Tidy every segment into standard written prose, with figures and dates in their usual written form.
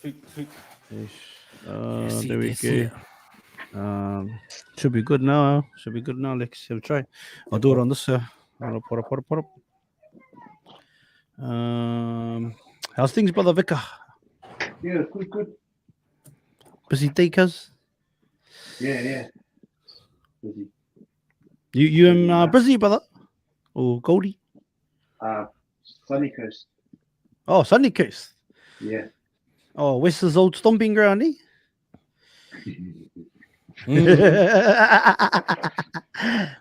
There we go. Should be good now. Should be good now. Let's try. I'll do it on this. Put up. How's things, brother Vika? Yeah, good. Busy day, cuz? Yeah. Busy. You busy, brother? Or Goldie? Sunny Coast. Oh, Sunny Coast. Yeah. Oh, West's old stomping ground, eh?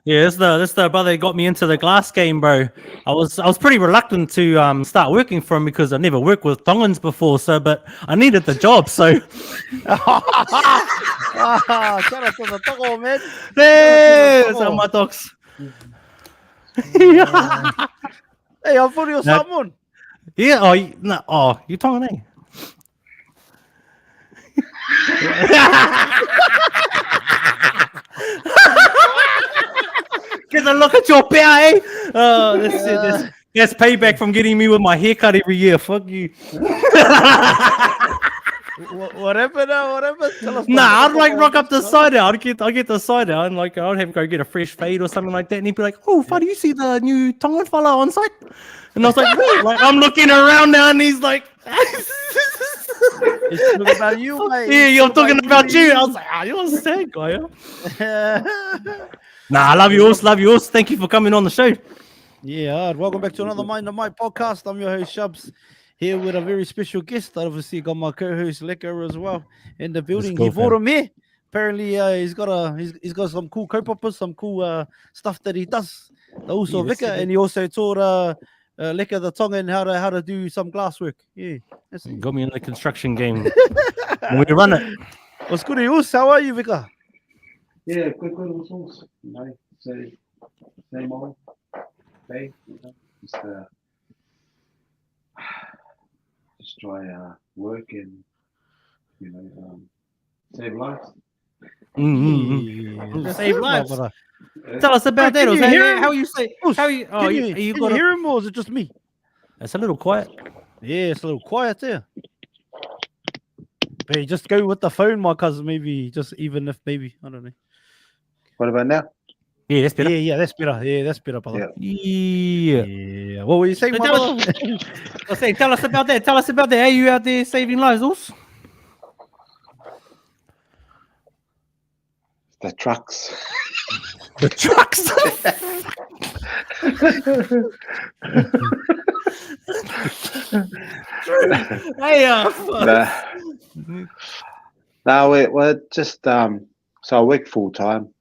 Yeah, that's the brother that got me into the glass game, bro. I was pretty reluctant to start working for him because I never worked with Tongans before, but I needed the job, so Shout out to the Tongo, man. there's my dogs. Hey, I thought you were someone. Yeah, you Tongan, eh? Get a look at your bear, eh? Oh, that's payback from getting me with my haircut every year. Fuck you. Whatever. Tell us. Nah, I'd like rock up the side out. I'd get the side out and like I'd have to go get a fresh fade or something like that. And he'd be like, "Oh, do you see the new Tongan fella on site?" And I was like, "Wait." Like I'm looking around now, and he's like, It's talking about you, mate. "Yeah, you're talking about you." I was like, "You're a sad guy." Yeah? Nah, I love you all. Thank you for coming on the show. Yeah, welcome back to another Mind the Mic podcast. I'm your host Shubz, here with a very special guest. I obviously got my co-host Leeka as well in the building. He brought him here. Apparently, he's got some cool co-poppers, some cool stuff that he does. Also, Vika, and he also taught Leeka the Tongan how to do some glass work. Yeah, that's it. Got me in the construction game. We run it. What's good, Uce? How are you, Vika? Yeah, good also. You know, so same old day. You know, just try work and save lives. Save lives. Brother. Tell us about that. How you say? How you? Oh, Can you you got hear him, or is it just me? It's a little quiet. Yeah, it's a little quiet there. Hey, just go with the phone, my cousin. Maybe just even if maybe I don't know. What about now? Yeah, that's better. Yeah, that's better. Yeah, that's better, brother. Yeah. What were you saying, my brother? I was saying, tell us about that. How you out there saving lives, Us? The trucks. The trucks. No, we're just so I work full time,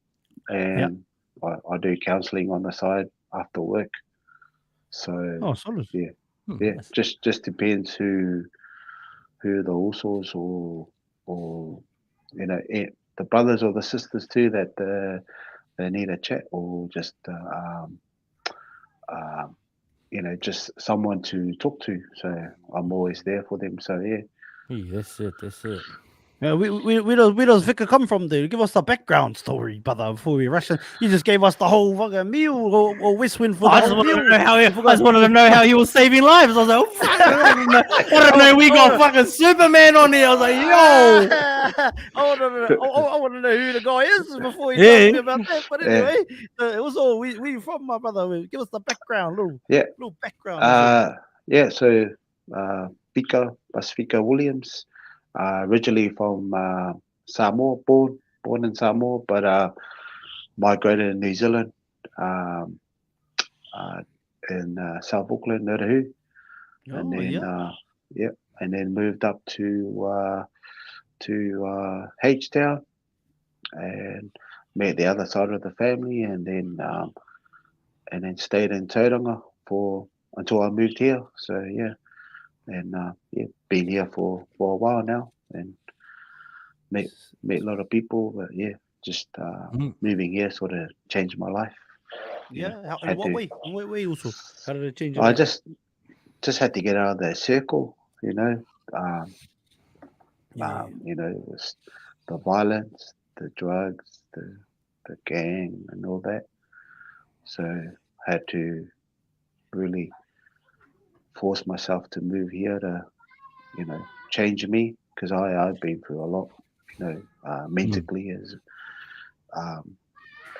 and I do counselling on the side after work. So solid. Yeah. Just depends who the horses or the brothers or the sisters too that they need a chat or just just someone to talk to. So I'm always there for them. So yeah. That's it. Yeah, where does Vika come from, dude? Give us the background story, brother, before we rush in. You just gave us the whole fucking meal or Westwind for I just wanted to know how he was saving lives. I was like, oh, fuck, I don't know. We got fucking Superman on here. I was like, yo. I want to know who the guy is before you tell me about that. But anyway, it was all we from, my brother. Give us the background, little background. So Vika Williams. Originally from Samoa, born in Samoa, but migrated to New Zealand in South Auckland, Narahu, and then and then moved up to H-Town and met the other side of the family, and then stayed in Tauranga until I moved here. So yeah. And been here for a while now, and met a lot of people. But just moving here sort of changed my life. Yeah, in what way? In what way also? How did it change? I just had to get out of that circle. It was the violence, the drugs, the gang, and all that. So I had to really force myself to move here to change me, because I've been through a lot, mentally as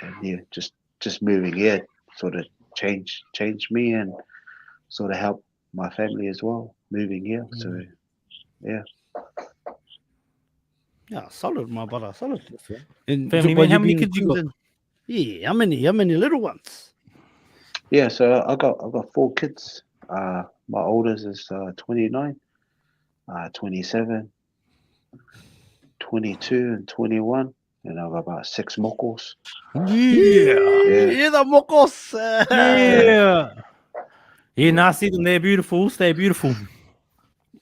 and yeah, just moving here sort of changed me and sort of helped my family as well moving here. So yeah. Yeah, solid, my brother, solid. And Family, by man, you how many being in kids you got? Queensland- Yeah, how many little ones? Yeah, so I got 4 kids. My oldest is 29, 27, 22, and 21, and I've got about 6 mokos. Yeah, the mokos. Yeah. Yeah, nah, see them. They're beautiful. They're beautiful.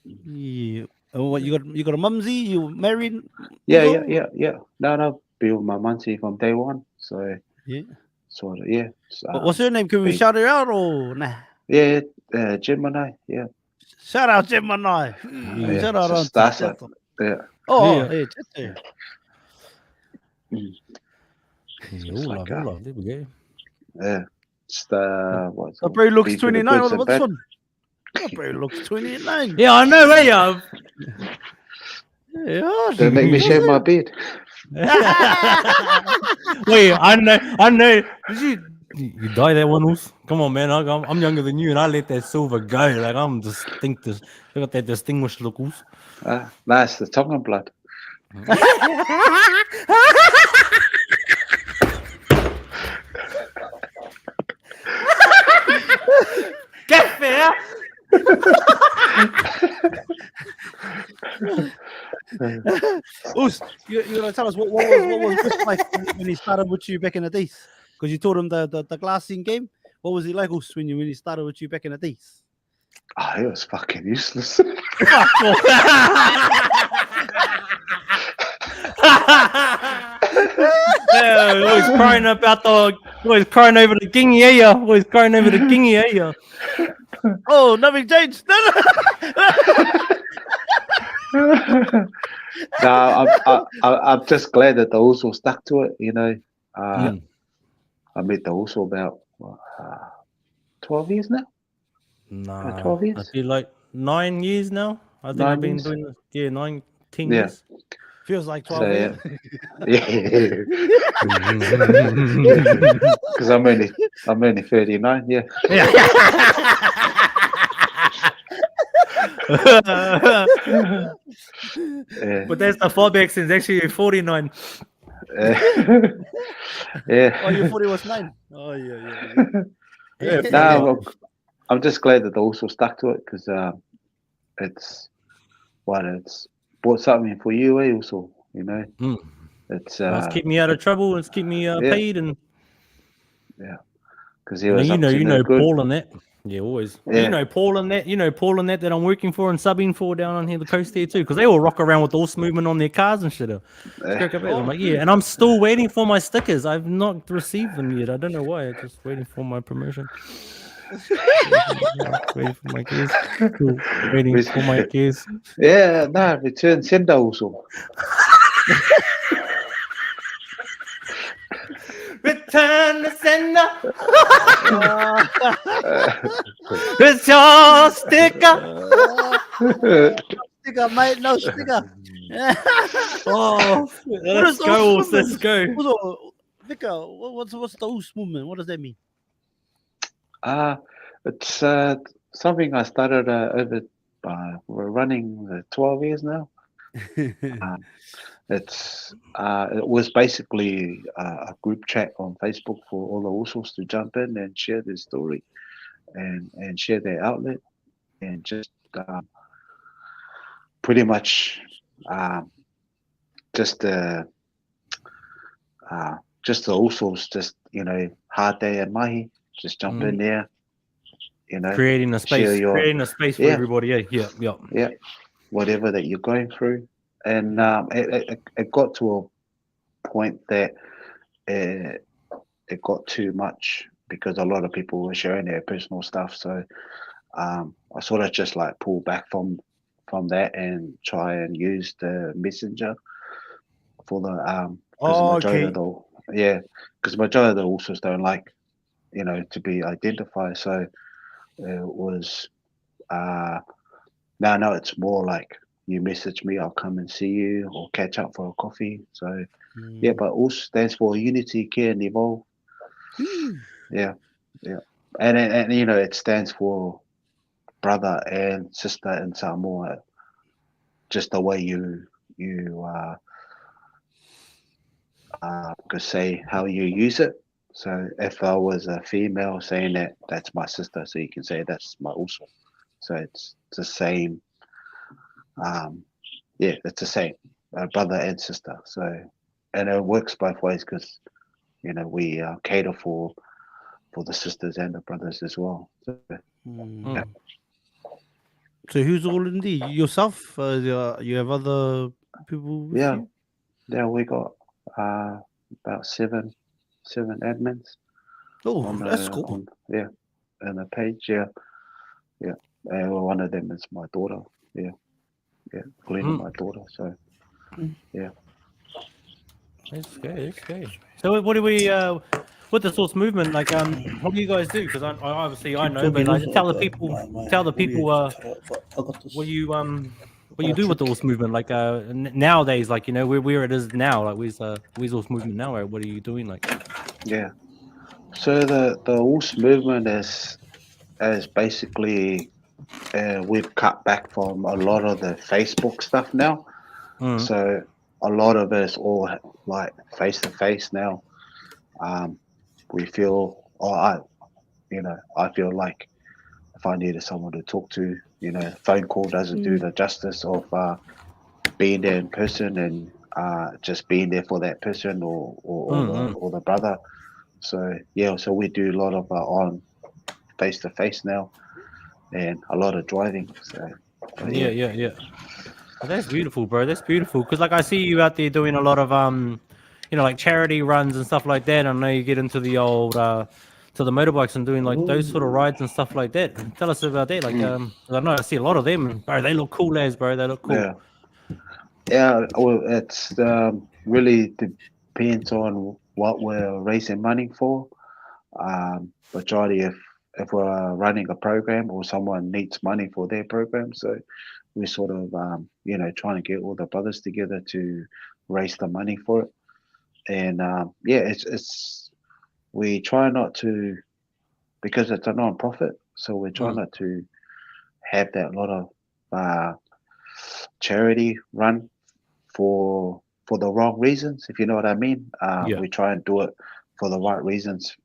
Yeah. Oh, what you got a mumsy? You married? Yeah. Uzo? No, be with my mumsy from day one. So Yeah. sort of, yeah. What's her name? Can we been- shout her out or nah? Yeah, Gemini. Yeah, Shout out Gemini. yeah. Shout out Just Auntie that's it. Chato. Yeah. Oh, yeah, Chato. Like, Hola, there we go. yeah. Just what's The bro looks be for the 29. goods and What's this bad. one? The bro looks 29. Yeah, I know, yeah. Yeah. Don't make me shave my beard. Wait, I know. Did you dye that one, Uce? Come on, man. I'm younger than you, and I let that silver go. Like I'm distinctive. I got that distinguished look, Uce. That's the Tongan blood. Get fair. Oos, you gotta tell us what was this like when he started with you back in the days? Because you taught him the glassing game. What was he like, Oos, when he started with you back in the days? Oh, it was fucking useless. Yeah, always crying about always crying over the gingy, always crying over the gingy, Oh, nothing changed. No, I'm just glad that the Uso stuck to it. I met the Uso about 12 years now. Nah, 12 years? I feel like 9 years now. I think 9 I've been years? doing this. Yeah, 10 Yeah. years. Feels like 12 So, years. yeah, because I'm only 39. Yeah. Yeah. But that's the fallback since actually 49. Yeah. Oh, your 40 was 9. Oh, yeah. Yeah, No, well, I'm just glad that they also stuck to it because it's bought something for you, also, It's It's keep me out of trouble. It's keep me paid, and because he was you up to no know good. Paul and that. Yeah, always. Yeah. You know Paul and that that I'm working for and subbing for down on here the coast there too, because they all rock around with Uce-Movement on their cars and shit. I'm like, yeah, and I'm still waiting for my stickers. I've not received them yet. I don't know why. I'm just waiting for my promotion. Waiting for my keys. Cool. Waiting for my keys. Yeah, no, return sender also. Return the sender. It's your sticker. Sticker, mate, no sticker. Oh, let's go. Let's go. Vika, what's the Uce-Movement? What does that mean? It's something I started over we're running 12 years now. It was basically a group chat on Facebook for all the Usos to jump in and share their story and share their outlet and just pretty much just the Usos, just hard day at mahi, just jump in there, creating a space, for everybody. Yeah. Whatever that you're going through. And it got to a point that it got too much because a lot of people were sharing their personal stuff. So I sort of just like pull back from that and try and use the messenger for the majority of the Usos don't like to be identified. So it was now it's more like you message me, I'll come and see you or catch up for a coffee. So yeah, but UCE stands for Unity, Care and Evolve. Yeah, yeah, and you know it stands for brother and sister in Samoa. Just the way you could say how you use it. So if I was a female saying that, that's my sister, so you can say that's my uso. So it's the same. Yeah, it's the same, brother and sister. So and it works both ways because you know we cater for the sisters and the brothers as well. So, yeah. So who's all in there? Yourself? You have other people with Yeah, you? yeah, we got about seven admins Oh, on that's cool. on the page. Yeah, yeah. And one of them is my daughter. Yeah, yeah, Glenn, my daughter. So yeah. That's good. That's good. So what do we with the source movement? Like what do you guys do? Because I obviously I know, but like tell the people what you do with the source movement. Like nowadays, like you know where it is now. Like where's source movement now? Or what are you doing? Like Yeah. So the Uce-Movement is basically we've cut back from a lot of the Facebook stuff now. So a lot of it is all like face to face now. We feel, I feel like if I needed someone to talk to, you know, phone call doesn't do the justice of being there in person and just being there for that person or the brother. So yeah, so we do a lot of on face to face now, and a lot of driving. So yeah. Well, that's beautiful, bro. That's beautiful. Because like I see you out there doing a lot of you know, like charity runs and stuff like that. I know you get into the old to the motorbikes and doing like those sort of rides and stuff like that. Tell us about that. Like 'cause I know I see a lot of them, and bro. They look cool as bro. They look cool. yeah. Well, it's really depends on what we're raising money for. Majority if we're running a program or someone needs money for their program, so we're sort of trying to get all the brothers together to raise the money for it. And it's we try not to because it's a non-profit, so we try not to have that lot of charity run for the wrong reasons, if you know what I mean. We try and do it for the right reasons.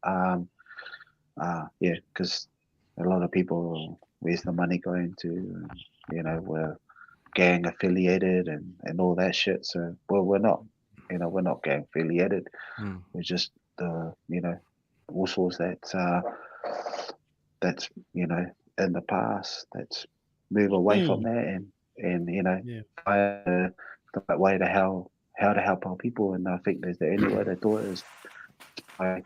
Because a lot of people, where's the money going to? You know, we're gang affiliated and all that shit. So, well, we're not. You know, we're not gang affiliated. We're just the all sorts that's in the past. That's move away from that and find the right way to how to help our people. And I think there's the only way to do it is by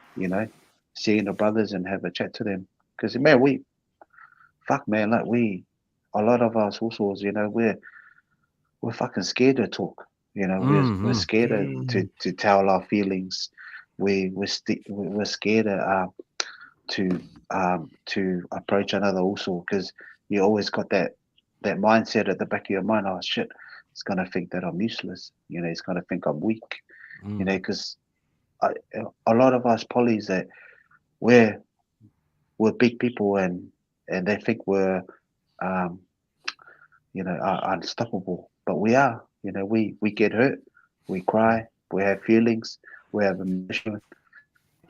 seeing the brothers and have a chat to them. Because man, a lot of us also, we're fucking scared to talk. You know, we're scared to tell our feelings. We're scared to approach another also because you always got that mindset at the back of your mind. Oh shit, it's gonna think that I'm useless. You know, it's gonna think I'm weak. You know, because a lot of us polys that we're big people and they think we're are unstoppable, but we are. You know, we get hurt, we cry, we have feelings, we have emotion,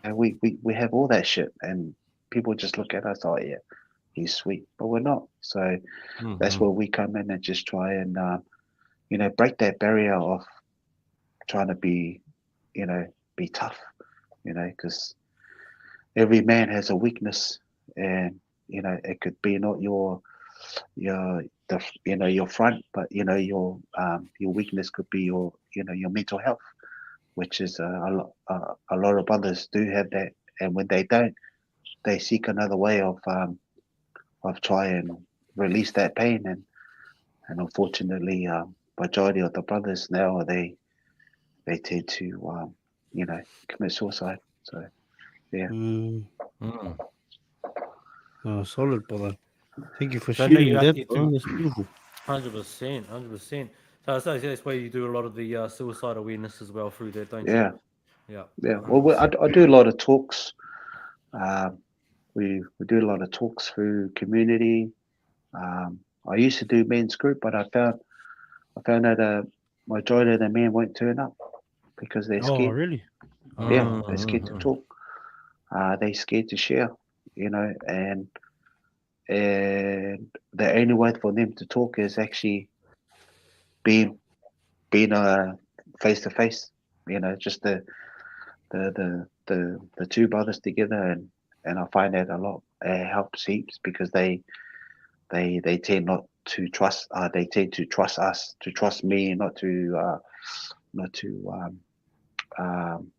and we have all that shit. And people just look at us, oh yeah, he's sweet, but we're not. So that's where we come in and just try and break that barrier of trying to be tough. You know, because every man has a weakness, and it could be not your your front, but your weakness could be your your mental health, which is a lot of others do have that, and when they don't, they seek another way of try and release that pain, and unfortunately, majority of the brothers now they tend to commit suicide. So yeah. Oh, solid, brother. Thank you for So I know sharing you out that. there Bro. too. That's beautiful. 100%, 100%. So that's where you do a lot of the suicide awareness as well through that, don't Yeah, you? Yeah, yeah. Well, 100%. I do a lot of talks. We do a lot of talks through community. I used to do men's group, but I found that majority of the men won't turn up because they're Oh, scared. really? Yeah, Oh, they're scared to Mm-hmm. talk. They're scared to share. You know, and the only way for them to talk is actually being being face to face. You know, just the two brothers together, and I find that a lot. It helps heaps because they tend not to trust. They tend to trust us, to trust me, not to um,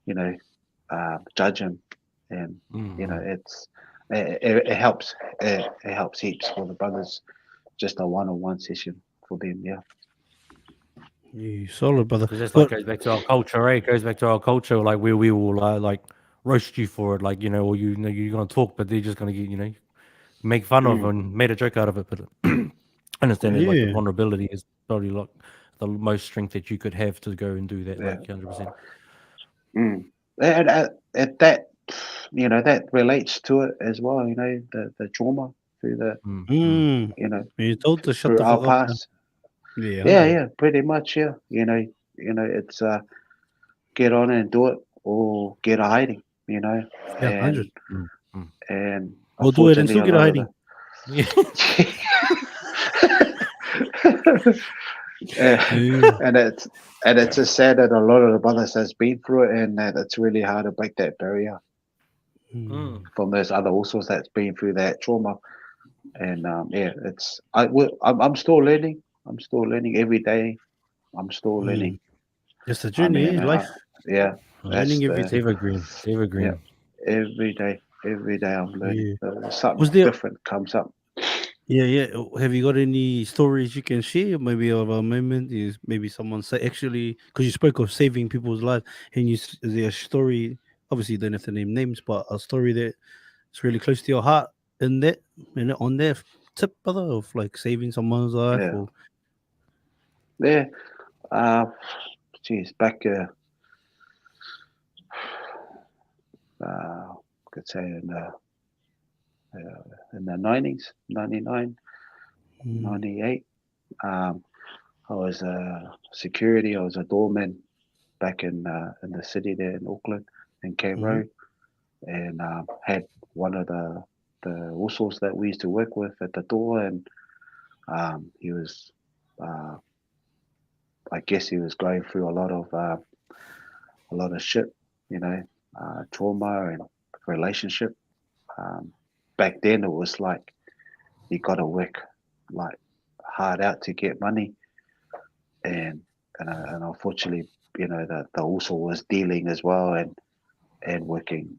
you know judge him, and you know Mm-hmm. it helps. It helps heaps for the brothers. Just a one-on-one session for them. Yeah. yeah, solid, brother. Because that's like But goes back to our culture, right? It goes back to our culture, like where we will like roast you for it, like or you know you're gonna talk, but they're just gonna get make fun of Mm, and made a joke out of it. But I understand that like the yeah, vulnerability is probably like the most strength that you could have to go and do that, yeah. like 100%. Mm. And that that relates to it as well. The trauma through the Mm-hmm. mm, you know you told to shut through the our fuck up, man. past. Yeah, Yeah, 100. yeah, pretty much. Yeah, it's get on and do it or get a hiding. Yeah, 100. And Or do it and unfortunately, still a get a lot of hiding. the Yeah. Uh, and it's just sad that a lot of the brothers has been through it, and that it's really hard to break that barrier Mm. from those other usos that's been through that trauma. And yeah, I'm still learning. I'm still learning every day. I'm still learning. Mm. Just a I journey, mean, eh? Life, yeah, that's learning It's the everything. evergreen. It's yeah. evergreen. Every day I'm learning. Yeah. Something Was there? different comes up. Yeah, yeah. Have you got any stories you can share? Maybe of a moment is maybe someone say actually because you spoke of saving people's lives, and is there a story? Obviously, you don't have to name names, but a story that it's really close to your heart, in that, on that tip, brother, of like saving someone's life, Yeah, or yeah. Uh, Geez, back could say in the 90s, 99, mm, 98. Um, I was security. I was a doorman back in the city there in Auckland, in Cape mm-hmm, Road, and had one of the usos that we used to work with at the door, and he was, uh, I guess, he was going through a lot of shit, you know, trauma and relationship. Um, Back then, it was like you got to work like hard out to get money, and and unfortunately, the also was dealing as well, and working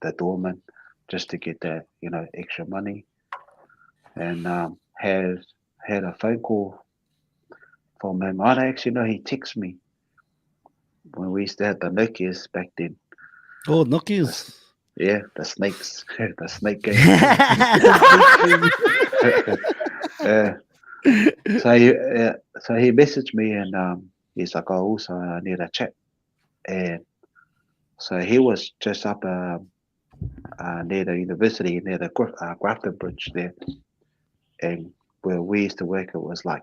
the doorman just to get that extra money, and had a phone call from him. I don't actually know he texted me when we used to have the Nokias back then. oh, The, s- Nokia's. yeah, the snakes, the snake game. uh, so he messaged me, and he's like, "Oh, also I need a chat." And so he was just up near the university, near the Grafton Bridge there, and where we used to work, it was like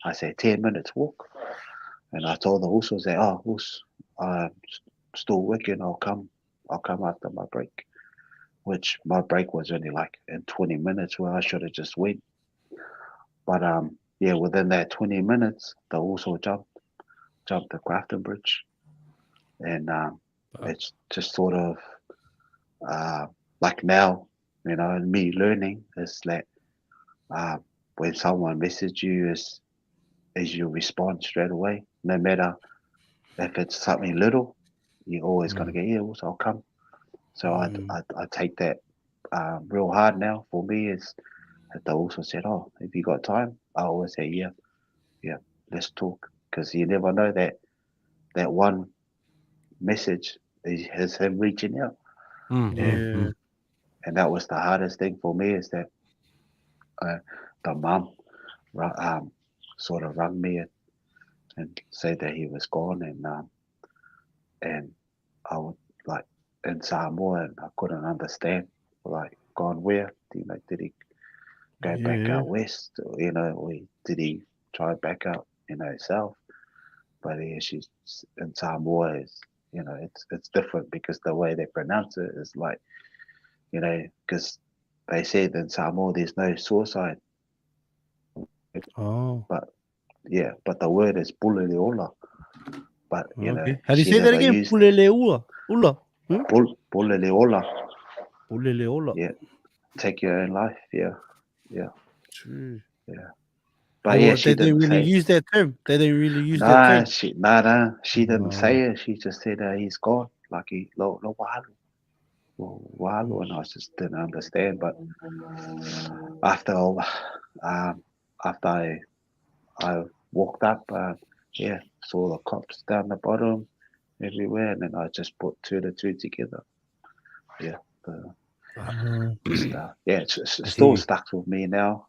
I said, 10 minutes walk. And I told the also that, "Oh, I'm still working. I'll come after my break." Which my break was only like in 20 minutes, where I should have just went. But yeah, within that 20 minutes, they also jumped the Grafton Bridge, and it's just sort of uh, like now, and me learning is that uh, when someone messages you, is you respond straight away, no matter if it's something little, you're always gonna Mm. get, yeah, also I'll come. So Mm, I take that real hard now. For me, is that they also said, "Oh, if you got time," I always say, "Yeah, yeah, let's talk," because you never know that one message is him reaching out, Mm, mm, and yeah. mm. that was the hardest thing for me, is that uh, the mum sort of rang me and said that he was gone, and I would like in Samoa, and I couldn't understand like gone where, did he go back Yeah. out west, or, or did he try back out, south? But yeah, she's in Samoa is, it's different because the way they pronounce it is like, because they said in Samoa there's no suicide, Oh, but yeah, but the word is puleleola. But okay. How do you she say that never again? used Puleleula. Ula. Hmm? puleleola. Puleleula. Yeah, take your own life. Yeah, yeah, True. yeah. But yeah, Oh, she they didn't didn't really say. use that term. They didn't really use that Nah, term. she didn't Oh, say it. She just said he's gone. Like he lo walu, walu, and I just didn't understand. But after all, after I walked up, yeah, saw the cops down the bottom everywhere, and then I just put two to two together. Yeah, the, just yeah, it's I still see. stuck with me now.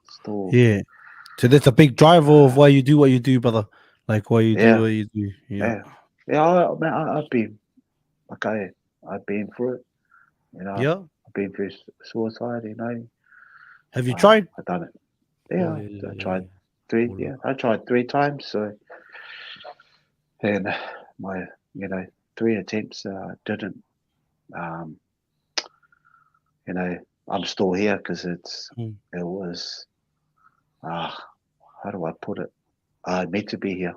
Still Yeah. So that's a big driver of why you do what you do, brother. Like why you do yeah, what you do. Yeah. yeah, yeah. Man, I've been okay. I've been through it. Yeah. I've been through suicide. Have you tried? I done it. Yeah, I tried Pulele, three. pula. Yeah, I tried three times. So and my three attempts didn't. Um, you know, I'm still here because Mm. it was how do I put it? I need to be here.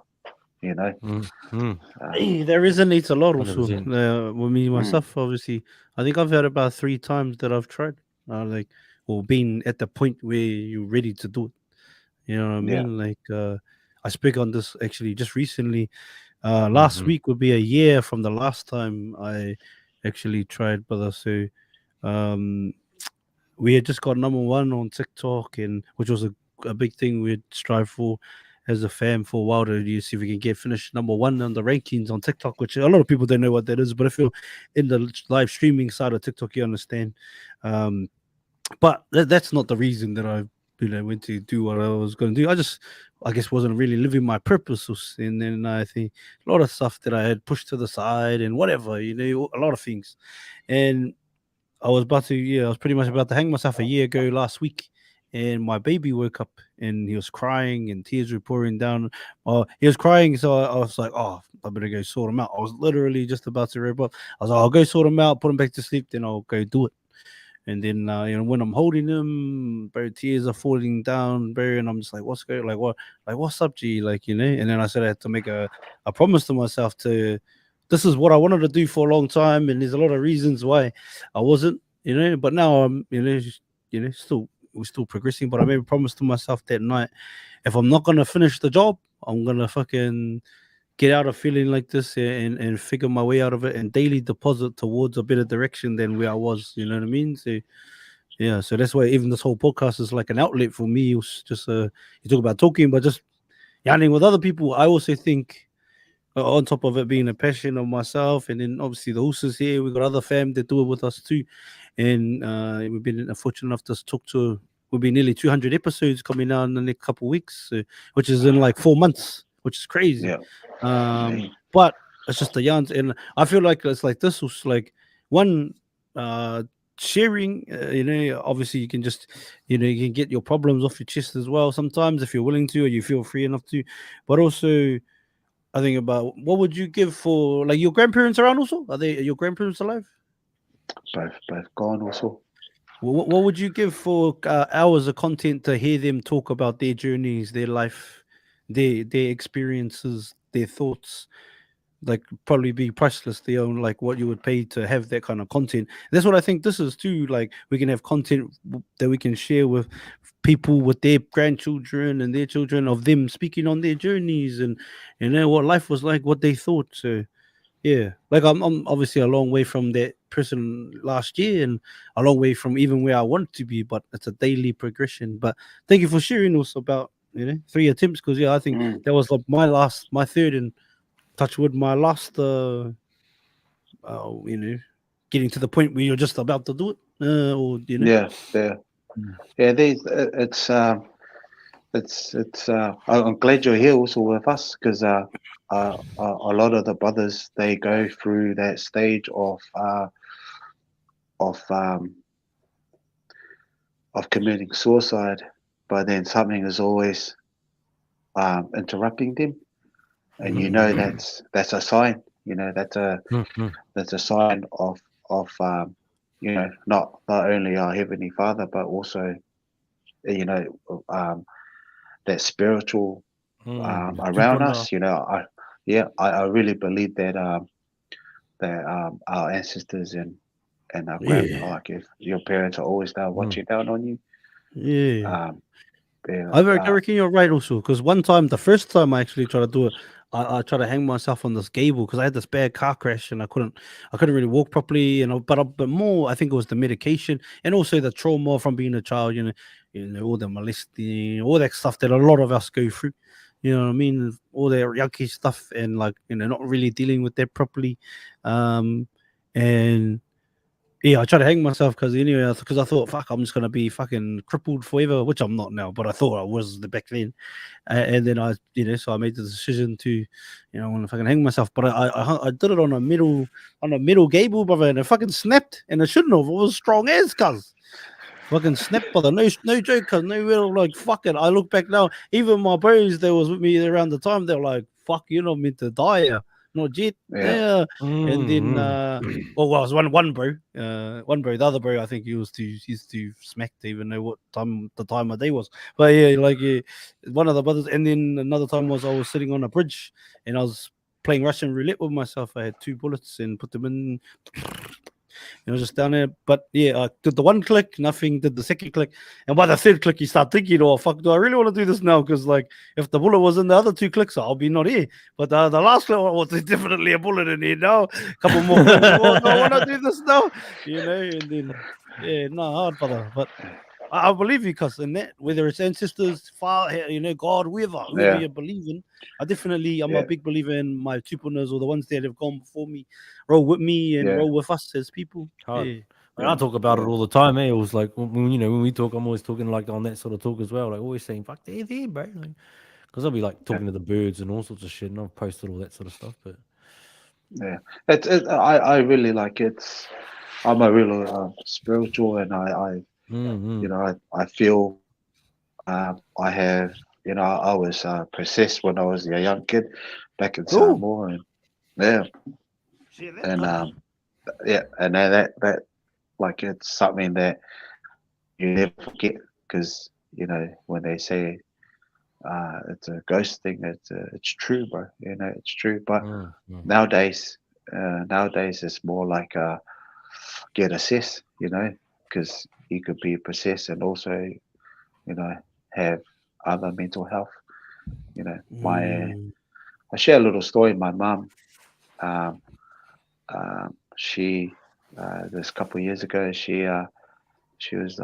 You know. Mm, mm, Hey, there resonates a lot also. 100%. With me Mm, myself, obviously. I think I've had about 3 times that I've tried. Like or been at the point where you're ready to do it. You know what I yeah. mean? Like I spoke on this actually just recently. Last Mm-hmm. week would be a year from the last time I actually tried, brother. So um we had just got number 1 on TikTok, and which was a big thing we'd strive for as a fam for a while to see if we can get finished number 1 on the rankings on TikTok, which a lot of people don't know what that is. But if you're in the live streaming side of TikTok, you understand. Um, but that's not the reason that I went to do what I was going to do. I guess wasn't really living my purpose, and then I think a lot of stuff that I had pushed to the side and whatever, a lot of things, and I was pretty much about to hang myself a year ago last week, and my baby woke up and he was crying and tears were pouring down. He was crying, so I was like, "Oh, I better go sort him out." I was literally just about to wrap up. I was like, "I'll go sort him out, put him back to sleep, then I'll go do it." And then when I'm holding him, bro, tears are falling down, bro, and I'm just like, "What's going? Like what's up, G? Like And then I said I had to make a promise to myself to. This is what I wanted to do for a long time, and there's a lot of reasons why I wasn't, But now I'm, still we're still progressing. But I made a promise to myself that night: if I'm not gonna finish the job, I'm gonna fucking get out of feeling like this and figure my way out of it and daily deposit towards a better direction than where I was. You know what I mean? So yeah, so that's why even this whole podcast is like an outlet for me. It's just you talk about talking, but just yarning with other people. I also think on top of it being a passion of myself, and then obviously the Uces here, we got other fam that do it with us too, and we've been fortunate enough to talk to. We'll be nearly 200 episodes coming out in the next couple of weeks, which is in like 4 months, which is crazy. Yeah. Um, Me. but it's just the yarns, and I feel like it's like this was like one sharing. Obviously you can just you can get your problems off your chest as well sometimes if you're willing to or you feel free enough to, but also I think about what would you give for like your grandparents around also? Are your grandparents alive? Both gone also. What would you give for hours of content to hear them talk about their journeys, their life, their experiences, their thoughts? Like probably be priceless. They own like what you would pay to have that kind of content. That's what I think this is too. Like we can have content that we can share with people with their grandchildren and their children of them speaking on their journeys and what life was like, what they thought. So yeah, like I'm obviously a long way from that person last year and a long way from even where I want to be, but it's a daily progression. But thank you for sharing also about 3 attempts because yeah, I think Mm, that was like my third and touch wood my last you know getting to the point where you're just about to do it or yeah, yeah, Mm. yeah. These it's I'm glad you're here also with us because a lot of the brothers they go through that stage of um, of committing suicide, but then something is always interrupting them, and you know that's a sign. You know that's a sign of not only our heavenly Father, but also you know that spiritual around us. You know, I really believe that our ancestors and our like if your parents are always there watching down on you. Yeah. Yeah, I reckon you're right also, because one time, the first time I actually tried to do it, I tried to hang myself on this gable because I had this bad car crash and I couldn't really walk properly, you know. But more, I think it was the medication and also the trauma from being a child, you know, all the molesting, all that stuff that a lot of us go through. You know what I mean? All that yucky stuff and like not really dealing with that properly, and yeah, I tried to hang myself because anyway, because I thought, fuck, I'm just gonna be fucking crippled forever, which I'm not now, but I thought I was back then. And then so I made the decision to, I want to fucking hang myself. But I did it on a metal gable, brother, and it fucking snapped, and it shouldn't have. It was strong as cuz. Fucking snapped, brother. No joke, cuz no real like fucking. I look back now, even my bros that was with me around the time, they're like, fuck, you're not meant to die here. Not yet. Yeah. And then well, it was one bro. One bro. The other bro, I think he's too smacked to even know what the time of day was. But yeah, like one of the brothers. And then another time was I was sitting on a bridge and I was playing Russian roulette with myself. I had 2 bullets and put them in. Just down there. But yeah, I did the one click, nothing. Did the second click, and by the third click, you start thinking, "Oh fuck, do I really want to do this now?" Because like, if the bullet was in the other 2 clicks, I'll be not here. But the last click was definitely a bullet in here now. A couple more clicks. Oh, do I want to do this now? And then hard, brother. But I believe you, cuz in that, whether it's ancestors, God, whoever you believe in, I'm a big believer in my tupunas or the ones that have gone before me, roll with me and roll with us as people. Yeah. I talk about it all the time. It was like when we talk, I'm always talking like on that sort of talk as well. Like always saying, "Fuck, they're there, bro." Because I'll be like talking to the birds and all sorts of shit, and I've posted all that sort of stuff. But I really like it's. I'm a real spiritual, and I feel I have I was possessed when I was a young kid back in Samoa, and and and that like it's something that you never forget because when they say it's a ghost thing, it's true, bro. It's true. But nowadays it's more like get assessed, because you could be possessed and also have other mental health. I share a little story. My mum, she this couple of years ago, she was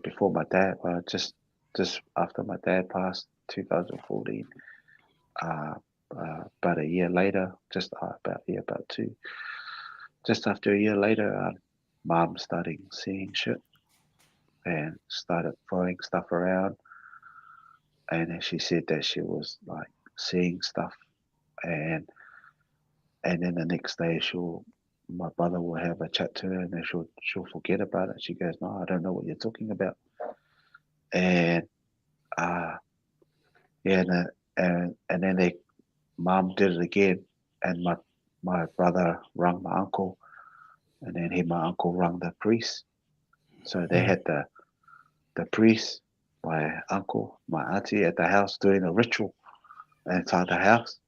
before my dad, just after my dad passed, 2014. About a year later, just after a year later, mom started seeing shit and started throwing stuff around. And then she said that she was like seeing stuff, and then the next day my brother will have a chat to her, and then she'll forget about it. She goes, "No, I don't know what you're talking about." And and then mom did it again, and my brother rang my uncle, and then my uncle rang the priest. So they had the priest, my uncle, my auntie at the house doing a ritual inside the house.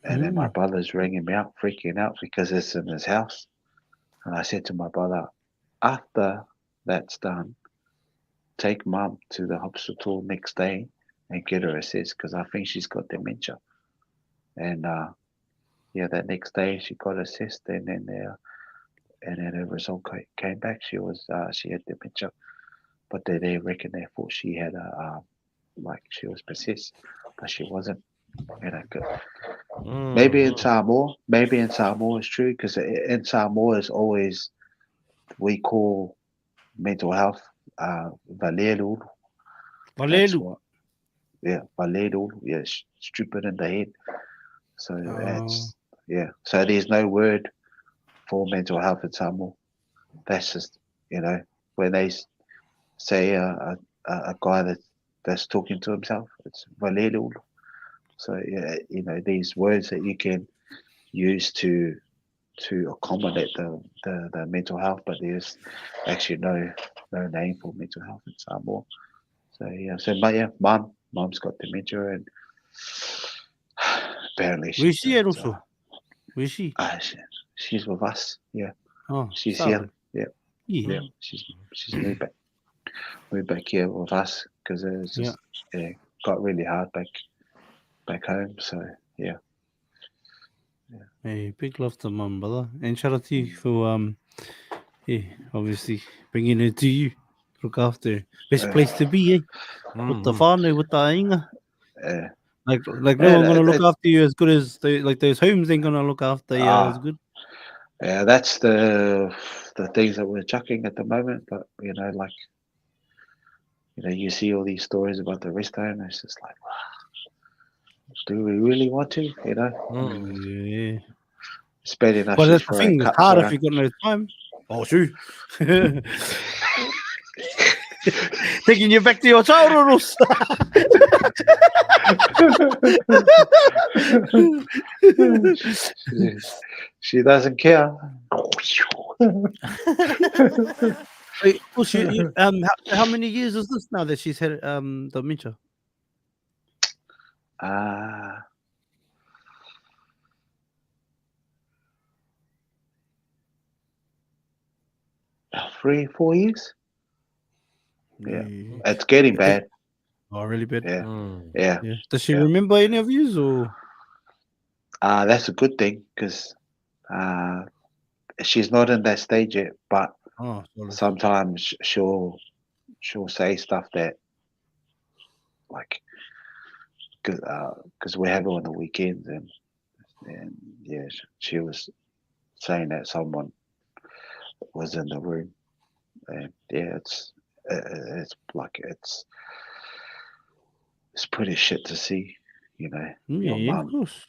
And then my brother's ringing me up, freaking out because it's in his house. And I said to my brother, after that's done, take mum to the hospital next day and get her assessed because I think she's got dementia. And that next day she got assessed, and then her result came back. She had dementia, but they reckon they thought she had like she was possessed, but she wasn't. Maybe in Samoa it's true because in Samoa is always we call mental health valelu, That's Valelu. what. Yeah, valero. Yeah, stupid in the head. So that's So there's no word for mental health in Samoa. That's just when they say a guy that's talking to himself, it's valero. So these words that you can use to accommodate the mental health, but there's actually no name for mental health in Samoa. So mom's got dementia, and apparently Where's she at also? Where's she? she's with us. Yeah, Oh, she's sorry. here. Yeah, she's moved back here with us because it's just got really hard back home. So yeah. Hey, big love to mum, brother. And shout out to you for obviously bringing her to you. Look after. Best place to be, eh? With the whānau, with the ainga. Like no one gonna look after you as good as those homes ain't gonna look after you as good. Yeah, that's the things that we're chucking at the moment. But you see all these stories about the rest home. It's just like, wow, do we really want to? Yeah. Spend enough. But She's that's the throwing thing. It's cups hard around. if you got no time. Oh, shoot. Taking you back to your childhood. She doesn't care. Wait, how many years is this now that she's had dementia? 3-4 years. Yeah, it's getting bad. Oh, really bad. Yeah. Does she remember any of yous or? That's a good thing because she's not in that stage yet. But sometimes she'll say stuff that because we have her on the weekends and she was saying that someone was in the room and it's pretty shit to see, your mum, of course.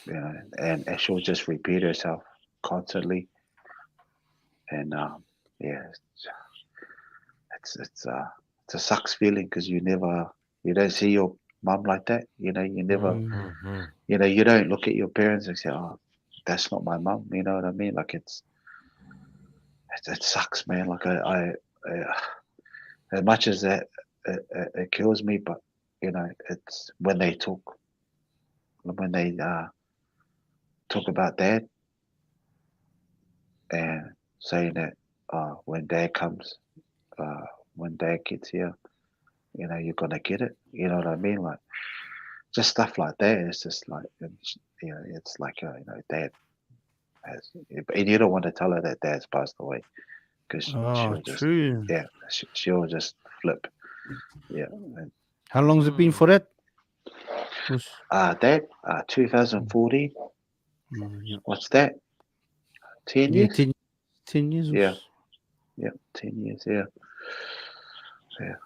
and she'll just repeat herself constantly, and it's a sucks feeling because you don't see your mum like that, you never, you don't look at your parents and say, oh, that's not my mum, you know what I mean? Like it sucks, man. Like I as much as that it kills me, but it's when they talk about dad and saying that when dad comes, when dad gets here, you're gonna get it. You know what I mean? Like just stuff like that. It's just like it's like dad has, and you don't want to tell her that dad's passed away because she'll just flip. Yeah. And, how long has it been for that? Dad, 2014. What's that? 10 years? 10 years. Yeah. 10 years. Yeah.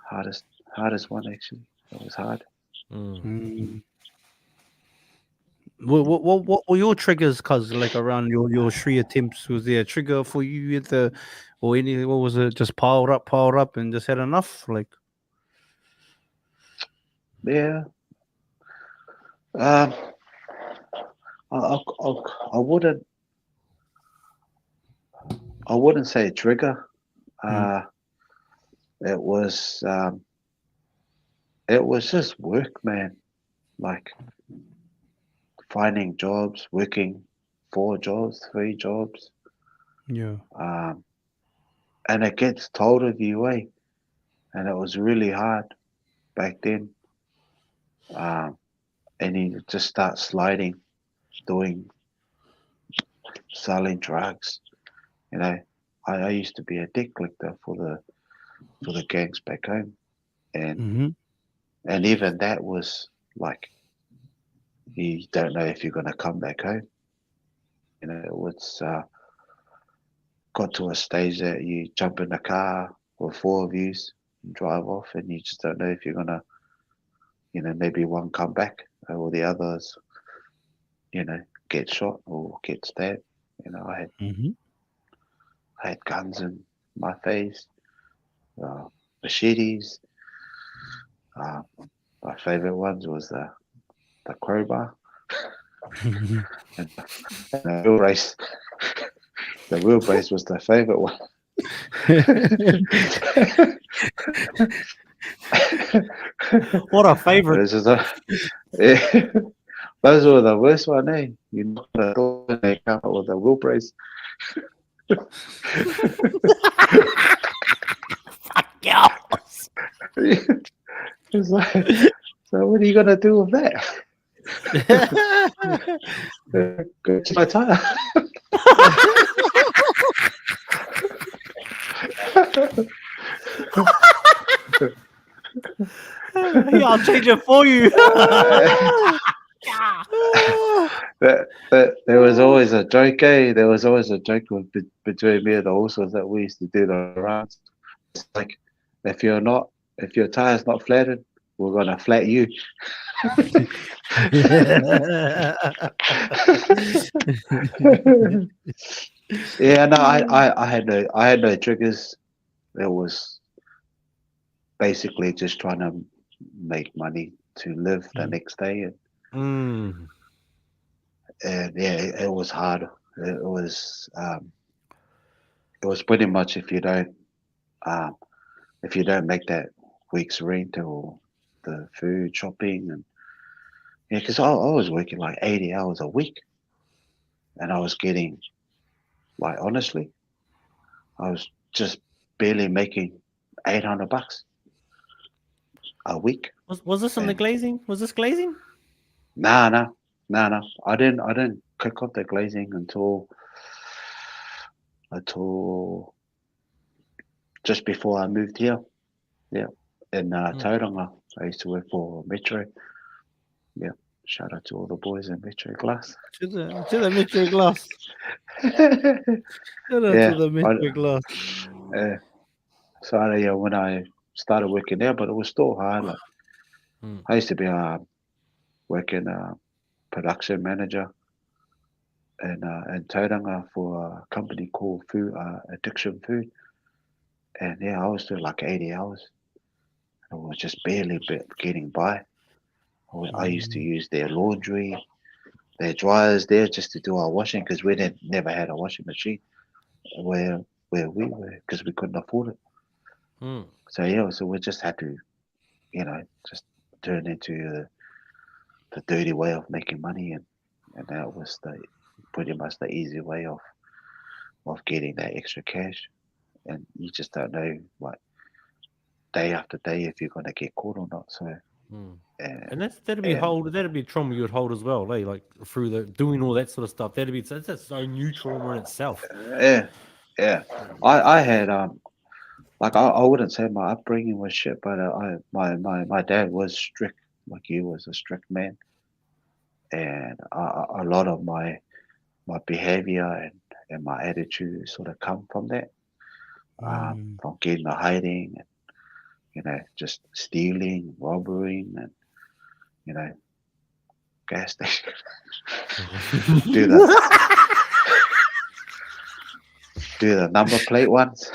Hardest one actually. It was hard. What were your triggers? Cause like around your Shri attempts, was there a trigger for you at or any? What was it? Just piled up, and just had enough? Like, yeah. I wouldn't say a trigger. It was just work, man. Like finding jobs, working 4 jobs, 3 jobs. Yeah. And it gets told of you, eh? And it was really hard back then. And you just start sliding, selling drugs. I used to be a debt collector for the gangs back home, and even that was like you don't know if you're gonna come back home. It was got to a stage that you jump in the car with 4 of yous and drive off, and you just don't know if you're gonna, maybe one come back or the others, get shot or get stabbed. I had guns in my face, machetes. My favorite ones was the crowbar and the wheel race. The wheelbase was the favorite one. What a favorite. Those were the worst one, eh? You knock the door and they come up with the wheelbase. Fuck yours. It's like, so what are you gonna do with that? Go to my tire. Yeah, I'll change it for you. There was always a joke, eh? There was always a joke between me and the horses that we used to do the runs. It's like, if your tire's not flattened, we're gonna flat you. Yeah, no, I had no triggers. It was basically just trying to make money to live the next day, and yeah, it was hard. It was pretty much if you don't make that week's rent or the food shopping, and yeah, because I was working like 80 hours a week, and I was getting, like, honestly, I was just barely making $800 a week. Was this on the glazing? Was this glazing? Nah. I didn't kick off the glazing until just before I moved here. Yeah, in Tauranga. I used to work for Metro. Yeah, shout out to all the boys in Metro Glass. To the Metro Glass. Shout out to the Metro Glass. So yeah, when I started working there, but it was still hard. Like, I used to be working production manager in Tauranga for a company called Addiction Food, and yeah, I was doing like 80 hours. I was just barely getting by. I used to use their laundry, their dryers there just to do our washing, because we never had a washing machine where we were, because we couldn't afford it. So yeah, so we just had to, just turn into the dirty way of making money, and that was pretty much the easy way of getting that extra cash. And you just don't know, like, day after day if you're gonna get caught or not. So and that'd be trauma you would hold as well, eh? Like through the doing all that sort of stuff. That's so new trauma in itself. Yeah. I had like, I wouldn't say my upbringing was shit, but my dad was strict. Like, he was a strict man, and a lot of my behavior and my attitude sort of come from that, from getting the hiding, and just stealing, robbing, and gas station. do the number plate ones.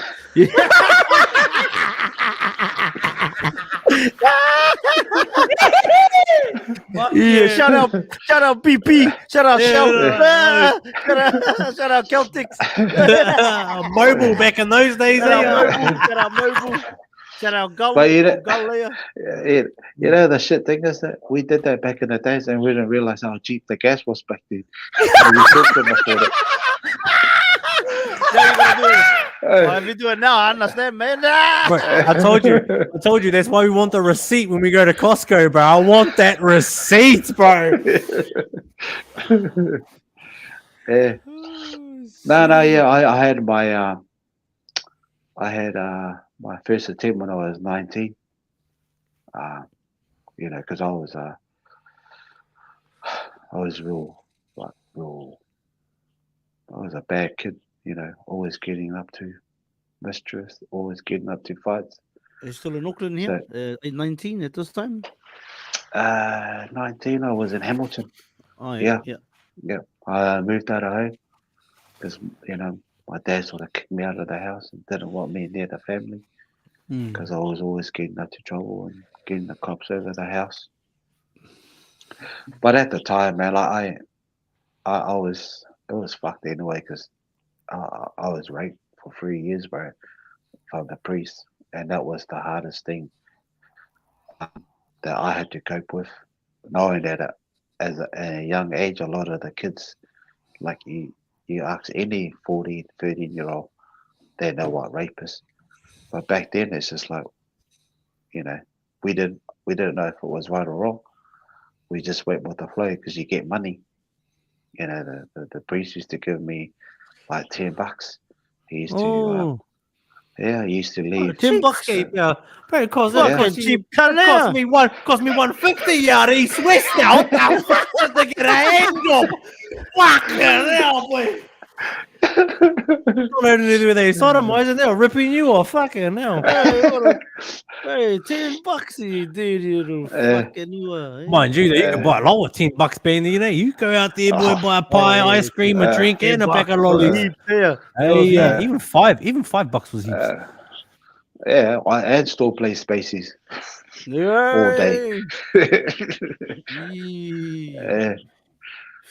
Yeah, shout out BP, shout out shout out Celtics. Mobile back in those days. Shout out Mobile. Shout out Gull. But the shit thing is that we did that back in the days, and we didn't realize how cheap the gas was back then. We still couldn't afford it. If you do it now, I understand, man. Bro, I told you that's why we want the receipt when we go to Costco, bro. I want that receipt, bro. Yeah. No, yeah. I had my my first attempt when I was 19. Because I was a bad kid. Always getting up to mischief, always getting up to fights. Are you still in Auckland here? 19 at this time? 19, I was in Hamilton. Oh, Yeah. yeah. Yeah. I moved out of home because, my dad sort of kicked me out of the house and didn't want me near the family because I was always getting into trouble and getting the cops over the house. But at the time, man, like I was, it was fucked anyway because I was raped for 3 years, bro, from the priest. And that was the hardest thing that I had to cope with, knowing that at a young age, a lot of the kids, like you ask any 14, 13-year-old, they know what rape is. But back then, it's just like, we didn't know if it was right or wrong. We just went with the flow because you get money. The priest used to give me like $10. He used to, he used to leave. $10, yeah. Bro, it cost cheap cost me 150 yard east west now. What the fuck was to get a hand up? Fucking hell, boy. Were they sodomizing? They were ripping you off. Fucking hell. Hey, $10, you dude, you fucking Mind you, you can buy a lot with $10, Benny. You go out there, boy, buy a pie, ice cream, a drink, and a pack of lollies. Hey, even $5 was heaps. I had still play spaces all day.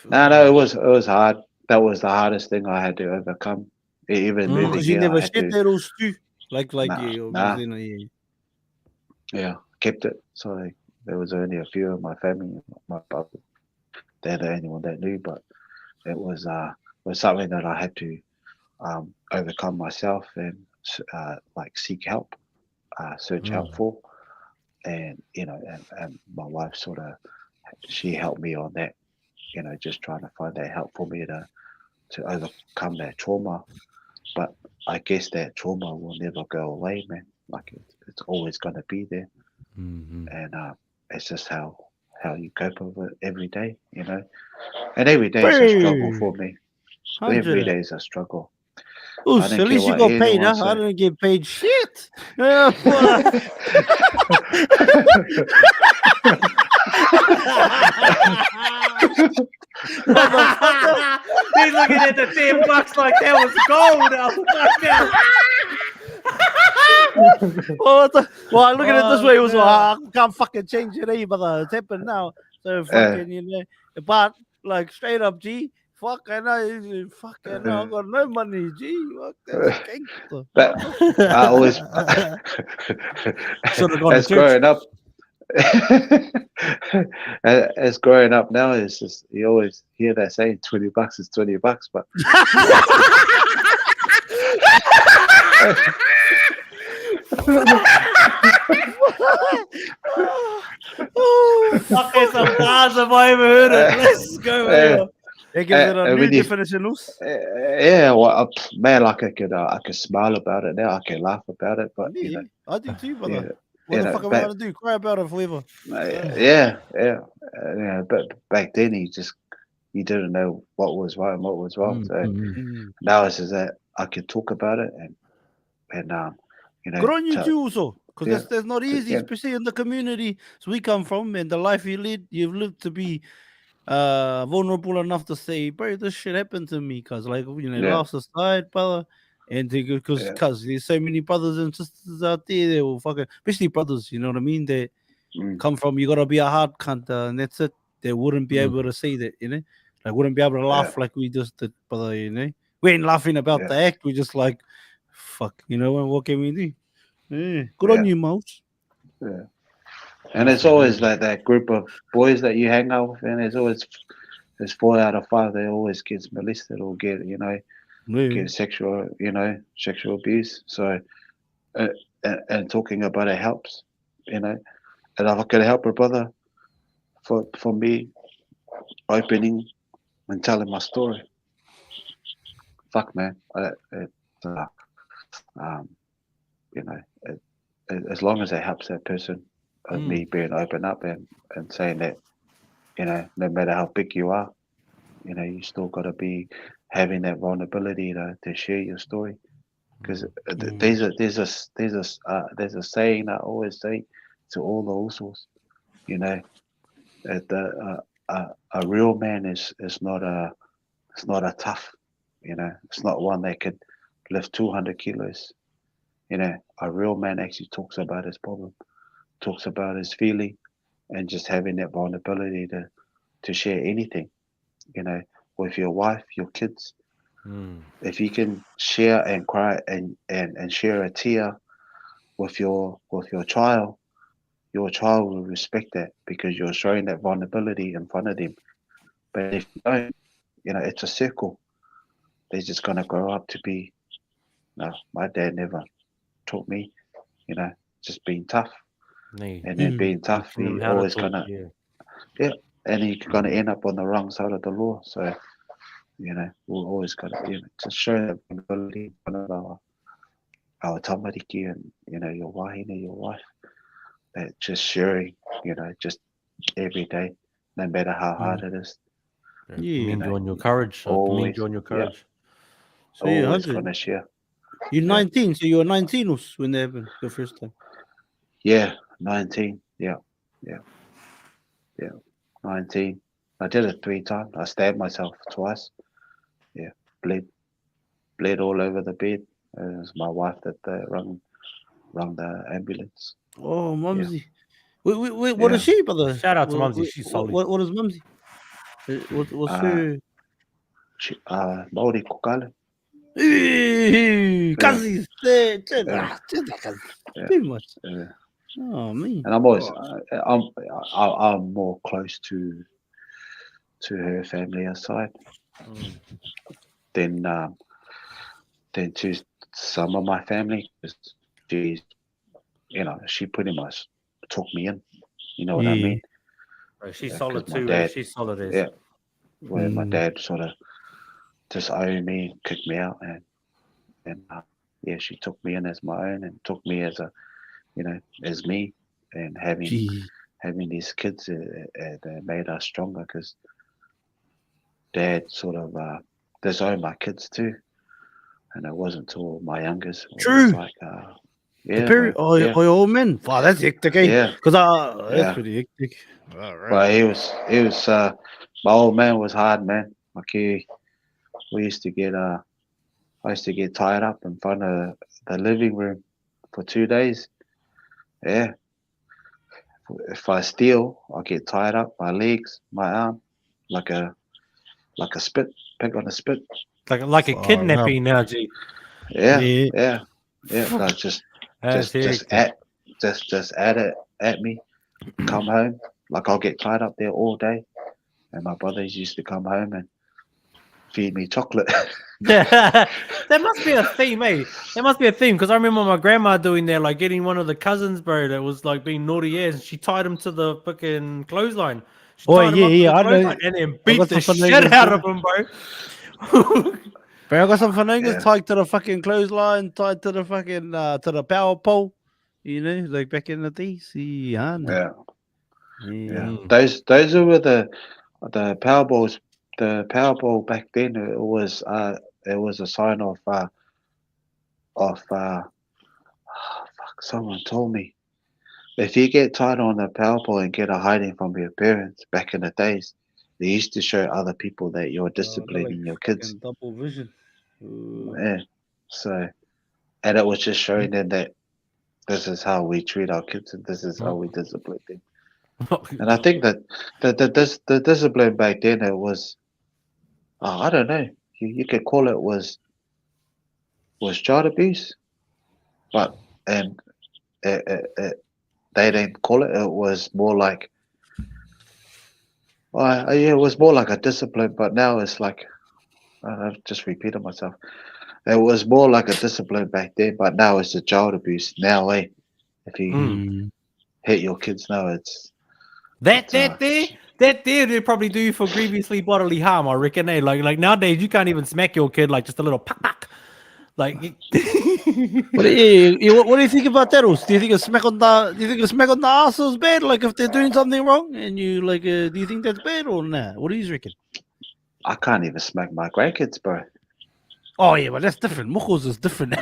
No, it was hard. That was the hardest thing I had to overcome. Even moving Because here, you never I had shit to. those stew. Like Nah. Yeah, kept it. So there was only a few of my family, my brother. They're the only one that knew, but it was something that I had to overcome myself and like seek help, search help for, and and my wife she helped me on that. Just trying to find that help for me to overcome that trauma. But I guess that trauma will never go away, man. Like it's always going to be there, and it's just how you cope with it every day, And every day is a struggle for me. Every day is a struggle. Oh, at least you got paid, huh? I didn't get paid shit. He's looking at the $10 like that was gold. Well, look at it this way. It was I can't fucking change it either. It's happened now. So fucking, but like straight up, G. Fuck, I know. Fuck, I know. I got no money, G. Fuck, that's gangster. But I always. As growing up. As growing up now, it's just you always hear that saying $20 is $20, but fuck, some bars if I ever heard it. Let's go. It gives it a new definition, Luce. Well, man, like I could smile about it now. I can laugh about it, but I do too, brother. What the fuck am I gonna do? Cry about it forever? But back then, you didn't know what was right and what was wrong. So now it's just that I can talk about it and Good on you too, also, because that's not easy, especially in the community we come from and the life you've lived to be vulnerable enough to say, bro, this shit happened to me, cause lost aside, brother. And because there's so many brothers and sisters out there, they will fucking, especially brothers, you know what I mean? They come from, you gotta be a hard cunt, and that's it. They wouldn't be able to say that, like wouldn't be able to laugh like we just did, brother. We ain't laughing about the act. We just like, fuck, what can we do? Good on you, Mouse. Yeah. And it's always like that group of boys that you hang out with, and there's 4 out of 5 that always gets molested or get get sexual abuse. So and talking about it helps, and if I could help a brother for me opening and telling my story, fuck, man, as long as it helps that person, me being open up and saying that, no matter how big you are, you still got to be having that vulnerability to share your story. Because there's a saying I always say to all the usos, you know, that a real man is not a tough, you know, it's not one that could lift 200 kilos. You know, a real man actually talks about his problem, talks about his feeling, and just having that vulnerability to share anything, you know, with your wife, your kids. If you can share and cry and share a tear with your child, your child will respect that because you're showing that vulnerability in front of them. But if you don't, you know, it's a circle. They're just gonna grow up to be, no, my dad never taught me, you know, just being tough. And then being tough, he always gonna, and he's gonna end up on the wrong side of the law. So, you know, we're always gonna, you know, to show that vulnerability in front of our tamariki and, you know, your wahine, your wife, that just sharing, you know, just every day, no matter how hard it is. Commend you on your courage. Commend you on your courage. So you're always 100. gonna share. You're 19, so you were 19 when that happened the first time. Yeah, 19. Yeah. 19. I did it 3 times. I stabbed myself twice. Yeah, bled all over the bed. It was my wife that rung the ambulance. Oh, Mumsy. Wait, what is she, brother? Shout out to Mumsy. She's solid. What is Mumsy? What's her? Maori Kokale. Cousins. Too much. Oh, me. And I'm always, I'm more close to her family aside than to some of my family. She's, you know, she pretty much took me in. You know what I mean? She's solid too. She's solid as. Yeah. Where my dad sort of just owned me, kicked me out, and she took me in as my own and took me as a, you know, as me, and having these kids made us stronger because dad sort of disowned my kids too, and it wasn't until my youngest. True. Like, your old man. Wow, that's hectic. Yeah. Because that's pretty hectic. All right. But he was my old man was hard, man. Like we used to get I used to get tied up in front of the living room for 2 days. Yeah. If I steal, I get tied up, my legs, my arm, like a spit, pig on a spit. Like a kidnapping now, G. Yeah. Like just at it at me. Come home. Like I'll get tied up there all day. And my brothers used to come home and feed me chocolate. There must be a theme, eh? There must be a theme because I remember my grandma doing that, like getting one of the cousins, bro, that was like being naughty ass, and she tied him to the fucking clothesline. She tied him up to the clothesline and then beat the shit out of him, bro. But I got some fanangas tied to the fucking clothesline, tied to the fucking to the power pole. You know, like back in the days. Yeah. Those were the power balls. The Powerball back then, it was a sign of someone told me if you get tied on the Powerball and get a hiding from your parents back in the days, they used to show other people that you're disciplining your kids. Double vision. Yeah. So, and it was just showing them that this is how we treat our kids and this is how we discipline them. And I think that the discipline back then, it was, I don't know, you could call it was child abuse, but they didn't call it. It was more like, it was more like a discipline. But now it's like, I've just repeated myself. It was more like a discipline back then, but now it's a child abuse. Now, if you hit your kids now, it's that there they probably do for grievously bodily harm, I reckon. Like nowadays you can't even smack your kid like just a little pack. Like what do you think about that, Us? Do you think a smack on the ass is bad? Like if they're doing something wrong and you like do you think that's bad or not? What do you reckon? I can't even smack my grandkids, bro. Oh yeah, but that's different. Mokos is different.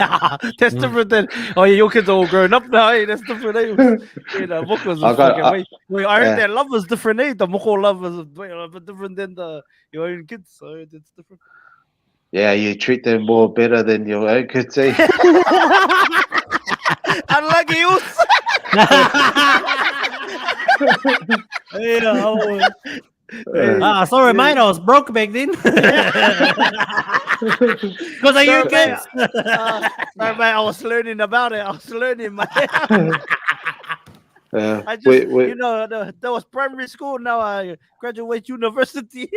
That's different than oh yeah, your kids are all grown up now. Hey, that's different. Hey. You know, Mokos is fucking way. Wait, I heard that love is different. Hey, the Moko love is way a bit different than your own kids. So it's different. Yeah, you treat them more better than your own kids. Eh? Unlucky you. Yeah, sorry, mate. I was broke back then. Because of you kids. Sorry, mate. I was learning about it. I was learning, mate. I just, you know, that was primary school. Now I graduate university.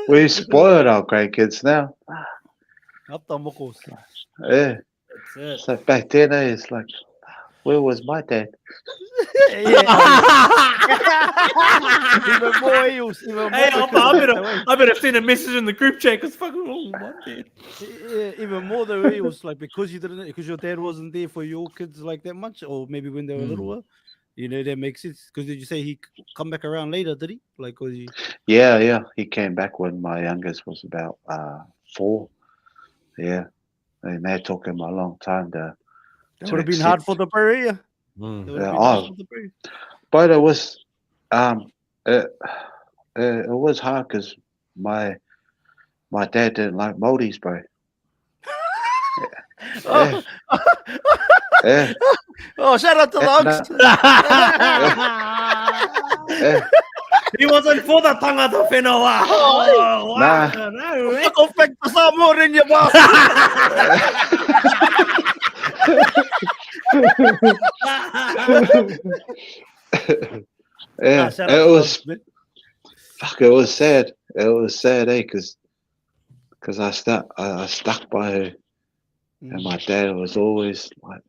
We spoiled our grandkids now. Up the Mokos. Yeah. So back then, it's like, where was my dad? Even more use. I better send a message in the group chat because fucking my dad. Yeah, even more though it was like because your dad wasn't there for your kids like that much, or maybe when they were little. You know, that makes sense. Because did you say he come back around later? Did he? Like, was he? Yeah. He came back when my youngest was about 4. Yeah, and that took him a long time to. It would have been hard for the Prairie. But it was, it was hard because my dad didn't like Māoris, bro. Yeah. Oh, shout out to Logs. He wasn't for the tangata whenua. Oh, nah. Go back to some more in your mouth. Yeah, it was. Fuck, it was sad. It was sad, because I stuck by her, and my dad was always like,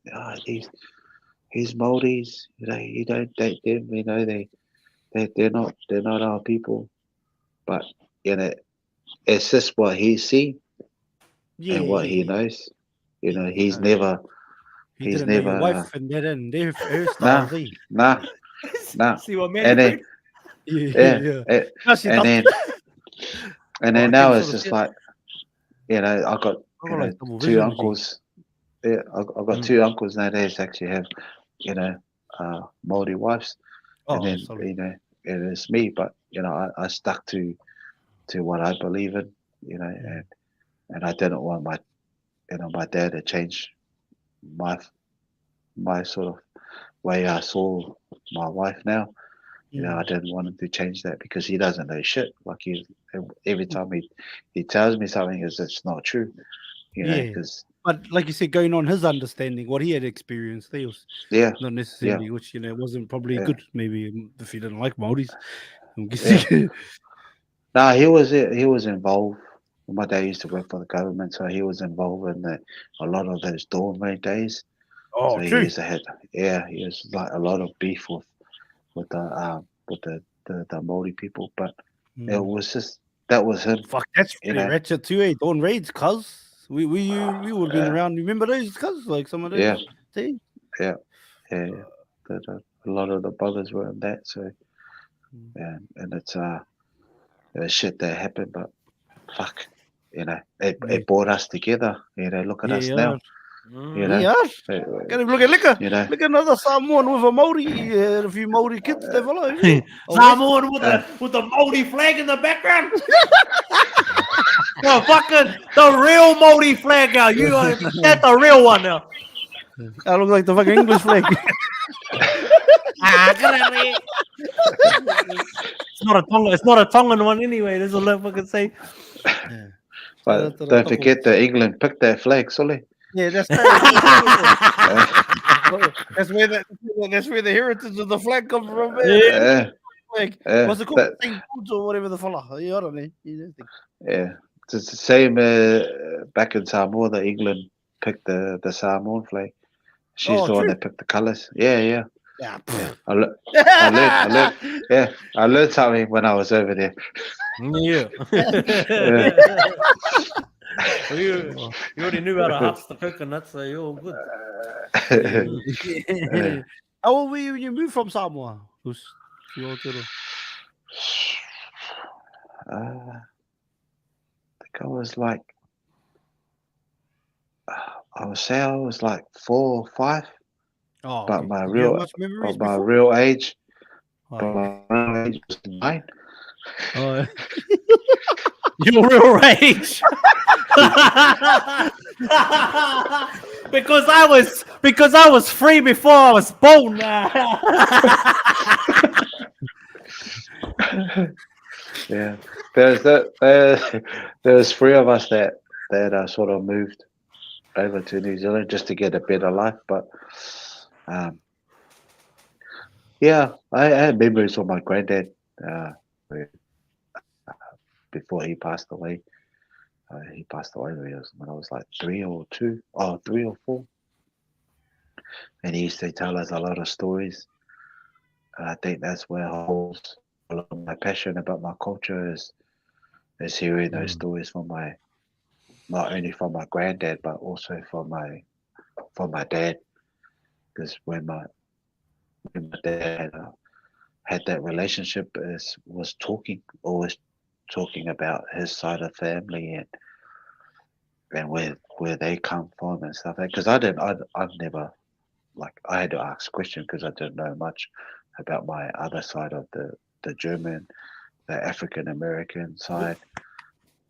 these Māoris, you don't date them, they're not our people, but it's just what he's seen and what he knows. He's never. He didn't know your wife and they didn't. They're Nah. See what man? And then now it's just like, I got 2 uncles. Yeah, I got 2 uncles nowadays actually have, Māori wives, and then it's me. But I stuck to what I believe in, and I didn't want my dad to change my sort of way I saw my wife now. I didn't want him to change that because he doesn't know shit. Like every time he tells me something, it's not true. Because. But like you said, going on his understanding, what he had experienced, they was not necessarily, which wasn't probably good. Maybe if he didn't like Māoris. No, he was involved. My dad used to work for the government, so he was involved in a lot of those doorway days. Oh, so true. He used to he was like a lot of beef with the Māori people, but it was just that was him. Fuck, that's pretty ratchet too, Dawn raids, cuz. We would have been around. Remember those, cuz? Like some of those things? Yeah. A lot of the brothers were in that, so and it's shit that happened, but fuck, it brought us together. Look at us now. Can look at Liquor. Look at another Samoan with a Māori, a few Māori kids they follow. Samoan with the Māori flag in the background. No, fucking the real Māori flag now. That's the real one now. I look like the fucking English flag. It's not a Tongan one anyway. That's all I fucking say. But don't forget that England picked that flag, Sully. Yeah, that's that's where the heritage of the flag comes from. What's it called? St. George or whatever the fella. I don't know. Yeah, it's the same back in Samoa. That England picked the Samoan flag. She's the one that picked the colours. Yeah. I learned something when I was over there. Yeah. You already knew how to husk the coconuts, so you're all good. How old were you when you moved from Samoa? I think I was like, I would say I was like 4 or 5, Oh, but okay. Did you have much but memories my before? real age, Oh, but yeah. my real age was 9. Oh, Your real rage. because I was free before I was born. Yeah, there's 3 of us that sort of moved over to New Zealand just to get a better life. But um, yeah, I had memories of my granddad where, before he passed away. He passed away when I was like 3 or 4, and he used to tell us a lot of stories. And I think that's where holds a lot of my passion about my culture is hearing those stories from my not only from my granddad but also from my dad. Because when my dad had that relationship, was talking always talking about his side of family and where they come from and stuff. Because I've never, like, I had to ask questions because I didn't know much about my other side of the German, the African American side.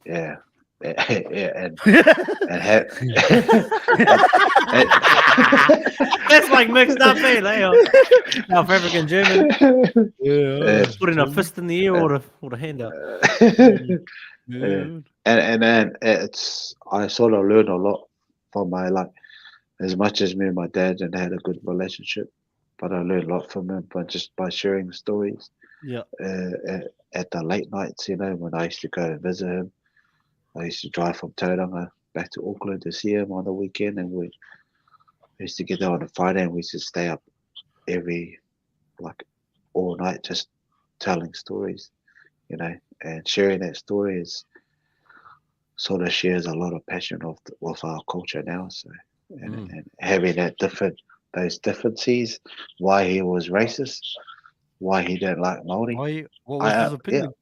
Yeah, yeah, and had and, That's like mixed up, eh? South African, German, yeah. putting a fist in the air or the hand up. yeah. Yeah. And then I sort of learned a lot from my, like, as much as me and my dad and had a good relationship, but I learned a lot from him by sharing stories Yeah. at the late nights. When I used to go and visit him, I used to drive from Tauranga back to Auckland to see him on the weekend, and we used to get there on a Friday, and we used to stay up every like all night just telling stories, and sharing that story is sort of shares a lot of passion of our culture now. So and having those differences, why he was racist, why he didn't like Maori. Why? What I was his Yeah, opinion?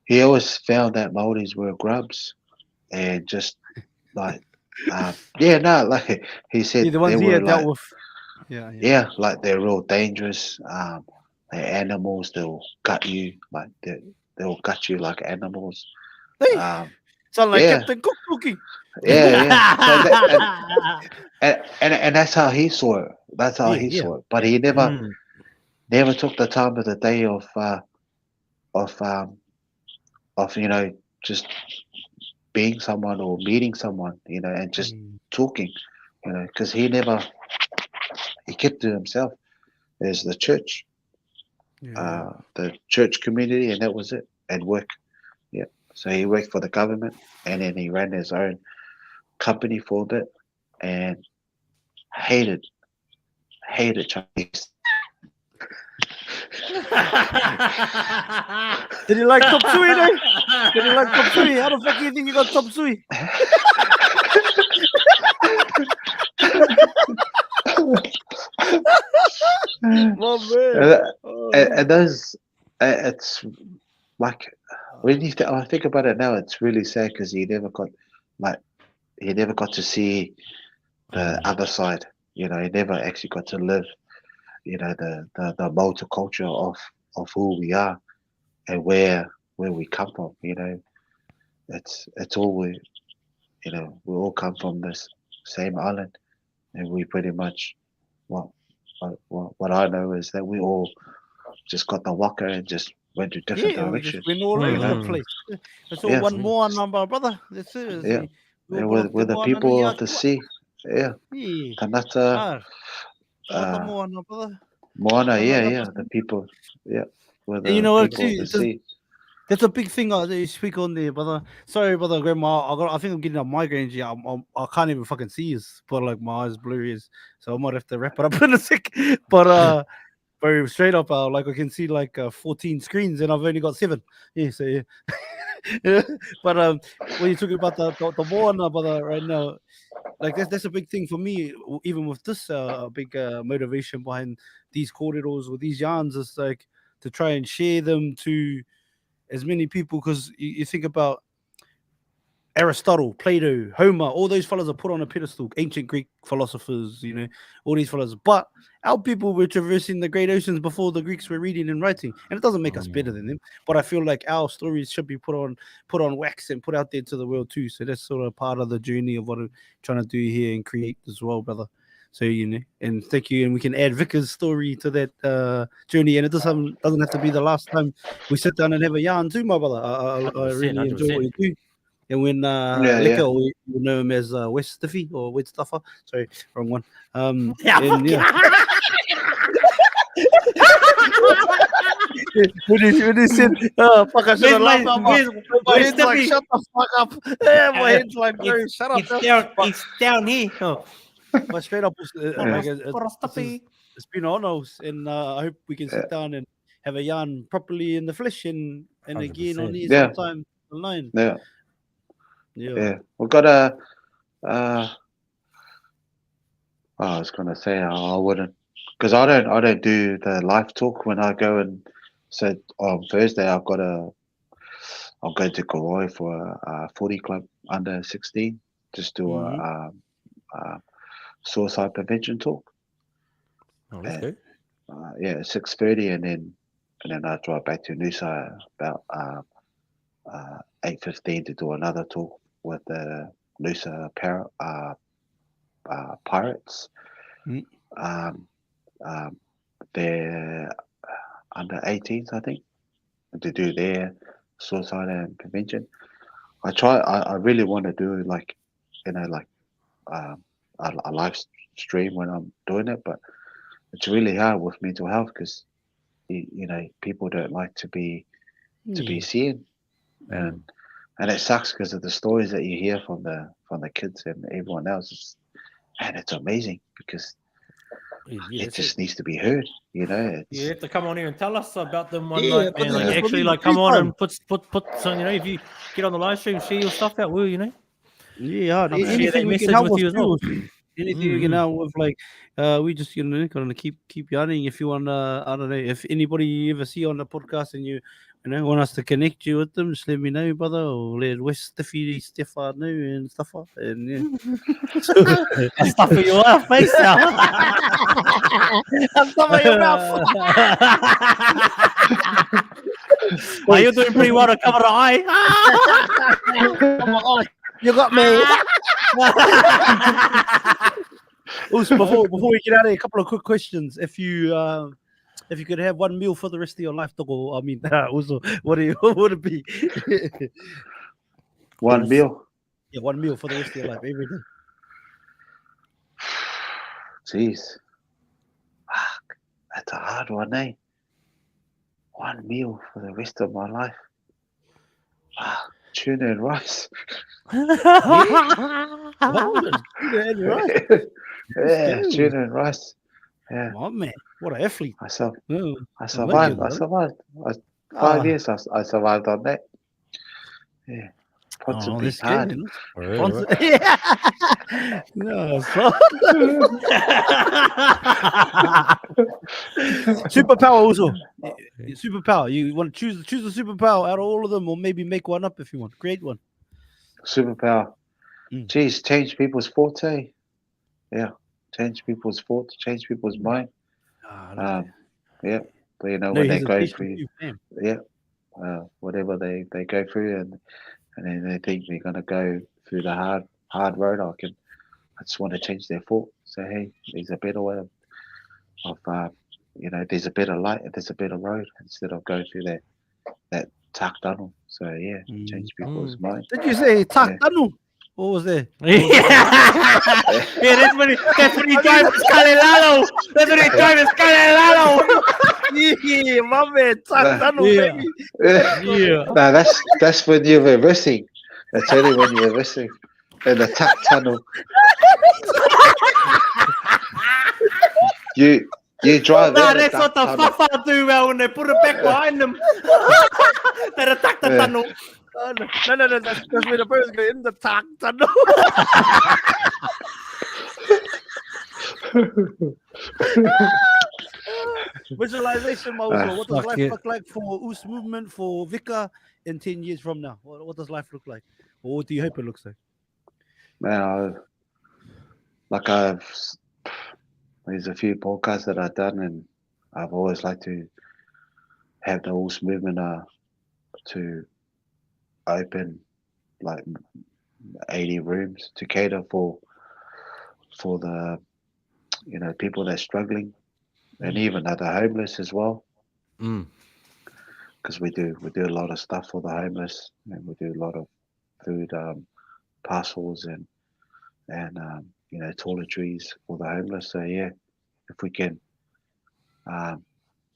he always found that Maoris were grubs and just like yeah, no, like he said Yeah, the they ones he were had dealt like, with. Yeah, yeah. yeah, like they're real dangerous. They're animals. They'll gut you like they'll gut you like animals. Hey, Um, sound like yeah, Captain Cook cookie. yeah. So that and that's how he saw it. That's how Yeah, he yeah. saw it. But he never Mm. never took the time of the day of um of just being someone or meeting someone, and just Mm, talking, because he kept to himself. There's yeah. the church community, and that was it, and work. Yeah. So he worked for the government, and then he ran his own company for a bit, and hated Chinese. Did he like Top Sui though? Did he like Top Sui? How the fuck do you think he got Top Sui? and, My man. and those, it's like when I think about it now, it's really sad because like he never got to see the other side. He never actually got to live, the multiculture of who we are and where we come from. It's all we all come from this same island, and we pretty much what what I know is that we all just got the waka and just went to different Yeah, we just directions. went all over the Mhm. place. That's all Yeah, one more number, brother. That's it. yeah. We And brought up we're the the one and the people of the yaki. sea. Yeah, Yeah. Tanata, Ah, Tangata uh, Moana, brother. Moana. Yeah, Tangata yeah. The Pasifika. people. Yeah, we're And you the know what, people of too? the sea. That's a big thing that you speak on there, brother. Sorry, brother, grandma. I think I'm getting a migraine. Yeah, I can't even fucking see you, but like my eyes blurry is, so I might have to wrap it up in a sec. But very straight up, like I can see like 14 screens, and I've only got 7. Yeah, so yeah. Yeah. But when you're talking about the war now, brother, right now, like that's a big thing for me. Even with this big motivation behind these corridors or these yarns, is like to try and share them to as many people, because you think about Aristotle, Plato, Homer, all those fellas are put on a pedestal, ancient Greek philosophers, all these fellas. But our people were traversing the great oceans before the Greeks were reading and writing. And it doesn't make us better than them. But I feel like our stories should be put on wax and put out there to the world too. So that's sort of part of the journey of what I'm trying to do here and create as well, brother. So, and thank you. And we can add Vika's story to that journey. And it doesn't have to be the last time we sit down and have a yarn too, my brother. I really enjoy what you do. And when Leeka, or we know him as West Stiffy or Wet Stuffer. Sorry, wrong one. When he said, fuck, I should have laughed. My head's like, shut the fuck up. My head's like, bro, shut up. It's down here. But straight up, it's been honors, and I hope we can sit down and have a yarn properly in the flesh and again on here sometime online. Yeah. We've got a. I was gonna say I wouldn't, because I don't do the live talk when I go, and so on Thursday I'm going to Koroi for a 40 club under 16, just do a suicide prevention talk. Oh, that's good. 6:30, and then I drive back to Noosa about 8:15 to do another talk with the Noosa Pirates. They're under 18s, I think, to do their suicide and prevention. I really want to do a live stream when I'm doing it, but it's really hard with mental health because people don't like to be seen, and it sucks because of the stories that you hear from the kids and everyone else. And it's amazing because it just needs to be heard. You have to come on here and tell us about them one night, man. Actually, come on and put some. If you get on the live stream, share your stuff out, will you? Yeah, anything we can help with well. Anything we can help with, we just gonna keep yarning. If you want, I don't know, if anybody you ever see on the podcast and you want us to connect you with them, just let me know, brother, or let West Stiffy Stefan know and stuff like that. And I'll stuff in your face now. I'll stuff in your mouth. Are you doing pretty well to cover the eye? You got me. Also, before we get out of here, a couple of quick questions. If you could have one meal for the rest of your life, also, what would it be? One meal? Yeah, one meal for the rest of your life, every day. Jeez. Fuck, that's a hard one, eh? One meal for the rest of my life. Tuna and rice. Tuna and rice. Yeah, tuna and rice. Yeah. Oh man, what an athlete! I survived. 5 years. I survived on that. Yeah. Pots and beef hard. Yeah. No, superpower also. Superpower. You want to choose a superpower out of all of them, or maybe make one up if you want. Create one. Superpower. Jeez, change people's thoughts, eh? Yeah. Change people's thoughts, change people's mind. Yeah. But when they go through, whatever they go through, and then they think they're gonna go through the hard road, I just want to change their thought. Say, hey, there's a better way of there's a better light, there's a better road, instead of going through that tuck tunnel. So yeah, change people's mind. Did you say tuck tunnel? What was there? That's when he drives his Calelalo. That's when he drives his Calelalo. Yeah, my man, tuck tunnel, baby. Yeah. No, that's when you're reversing. That's only when you're reversing in the tuck tunnel. You drive. No, that's what the Fafa do when they put it back behind them. They attack the tunnel. No, that's where the birds go in the tuck tunnel. Visualization, Mozo. What does Fuck life it. look like for Uce-Movement, for Vika in 10 years from now? What does life look like? Or what do you hope it looks like? Man, there's a few podcasts that I've done, and I've always liked to have the Uce-Movement to open like 80 rooms to cater for the people that's struggling, and even the homeless as well. Because we do a lot of stuff for the homeless, and we do a lot of food parcels and toiletries for the homeless. So yeah, if we can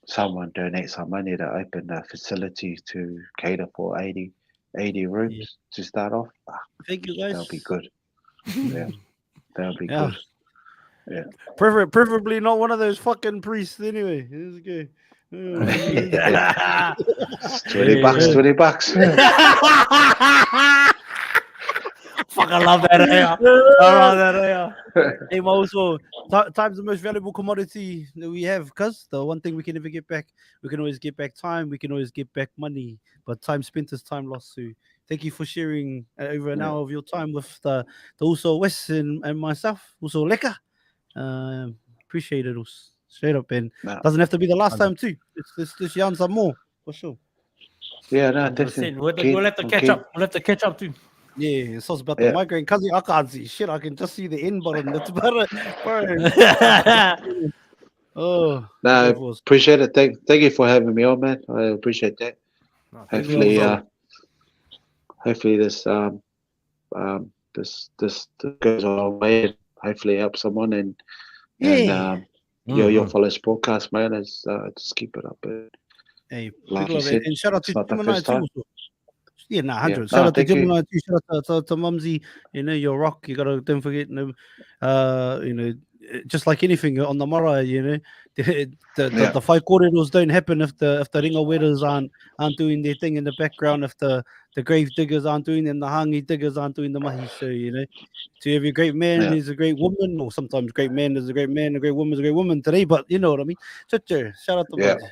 someone donate some money to open a facility to cater for 80 rooms to start off, Thank you, guys. that'll be good. Yeah, that'll be good. Yeah. Preferably not one of those fucking priests anyway. It's okay. $20. Fuck, I love that. I love that. Hey, also, time's the most valuable commodity that we have, because the one thing we can never get back, we can always get back time, we can always get back money, but time spent is time lost. So thank you for sharing over an hour of your time with the also West and myself, also Leeka. Appreciate it, straight up, and doesn't have to be the last time too. Let's yarn some more for sure. Yeah, no, definitely. We'll have to catch up. We'll have to catch up too. Yeah, it's also about the migraine. Cause I can't see shit. I can just see the end button. That's about it. Oh, no, appreciate it. Thank you for having me on, man. I appreciate that. Hopefully this this goes a long way, and hopefully help someone. And your fellow podcast, man, is just keep it up. Hey, like you said, and shout out to Gemini too. Yeah, 100. Yeah. Shout out to Gemini too. Shout out to Mumsy. Your rock. You gotta don't forget. Just like anything on the mara, the 5 corridors don't happen if the ringa wearers aren't doing their thing in the background. If the grave diggers aren't doing them, the hangi diggers aren't doing the mahi. So to every great man is a great woman, or sometimes great man is a great man, a great woman is a great woman today. But you know what I mean. Shout out to Mumsy.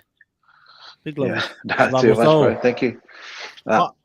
Big love. Not too much, bro. Thank you. Awesome.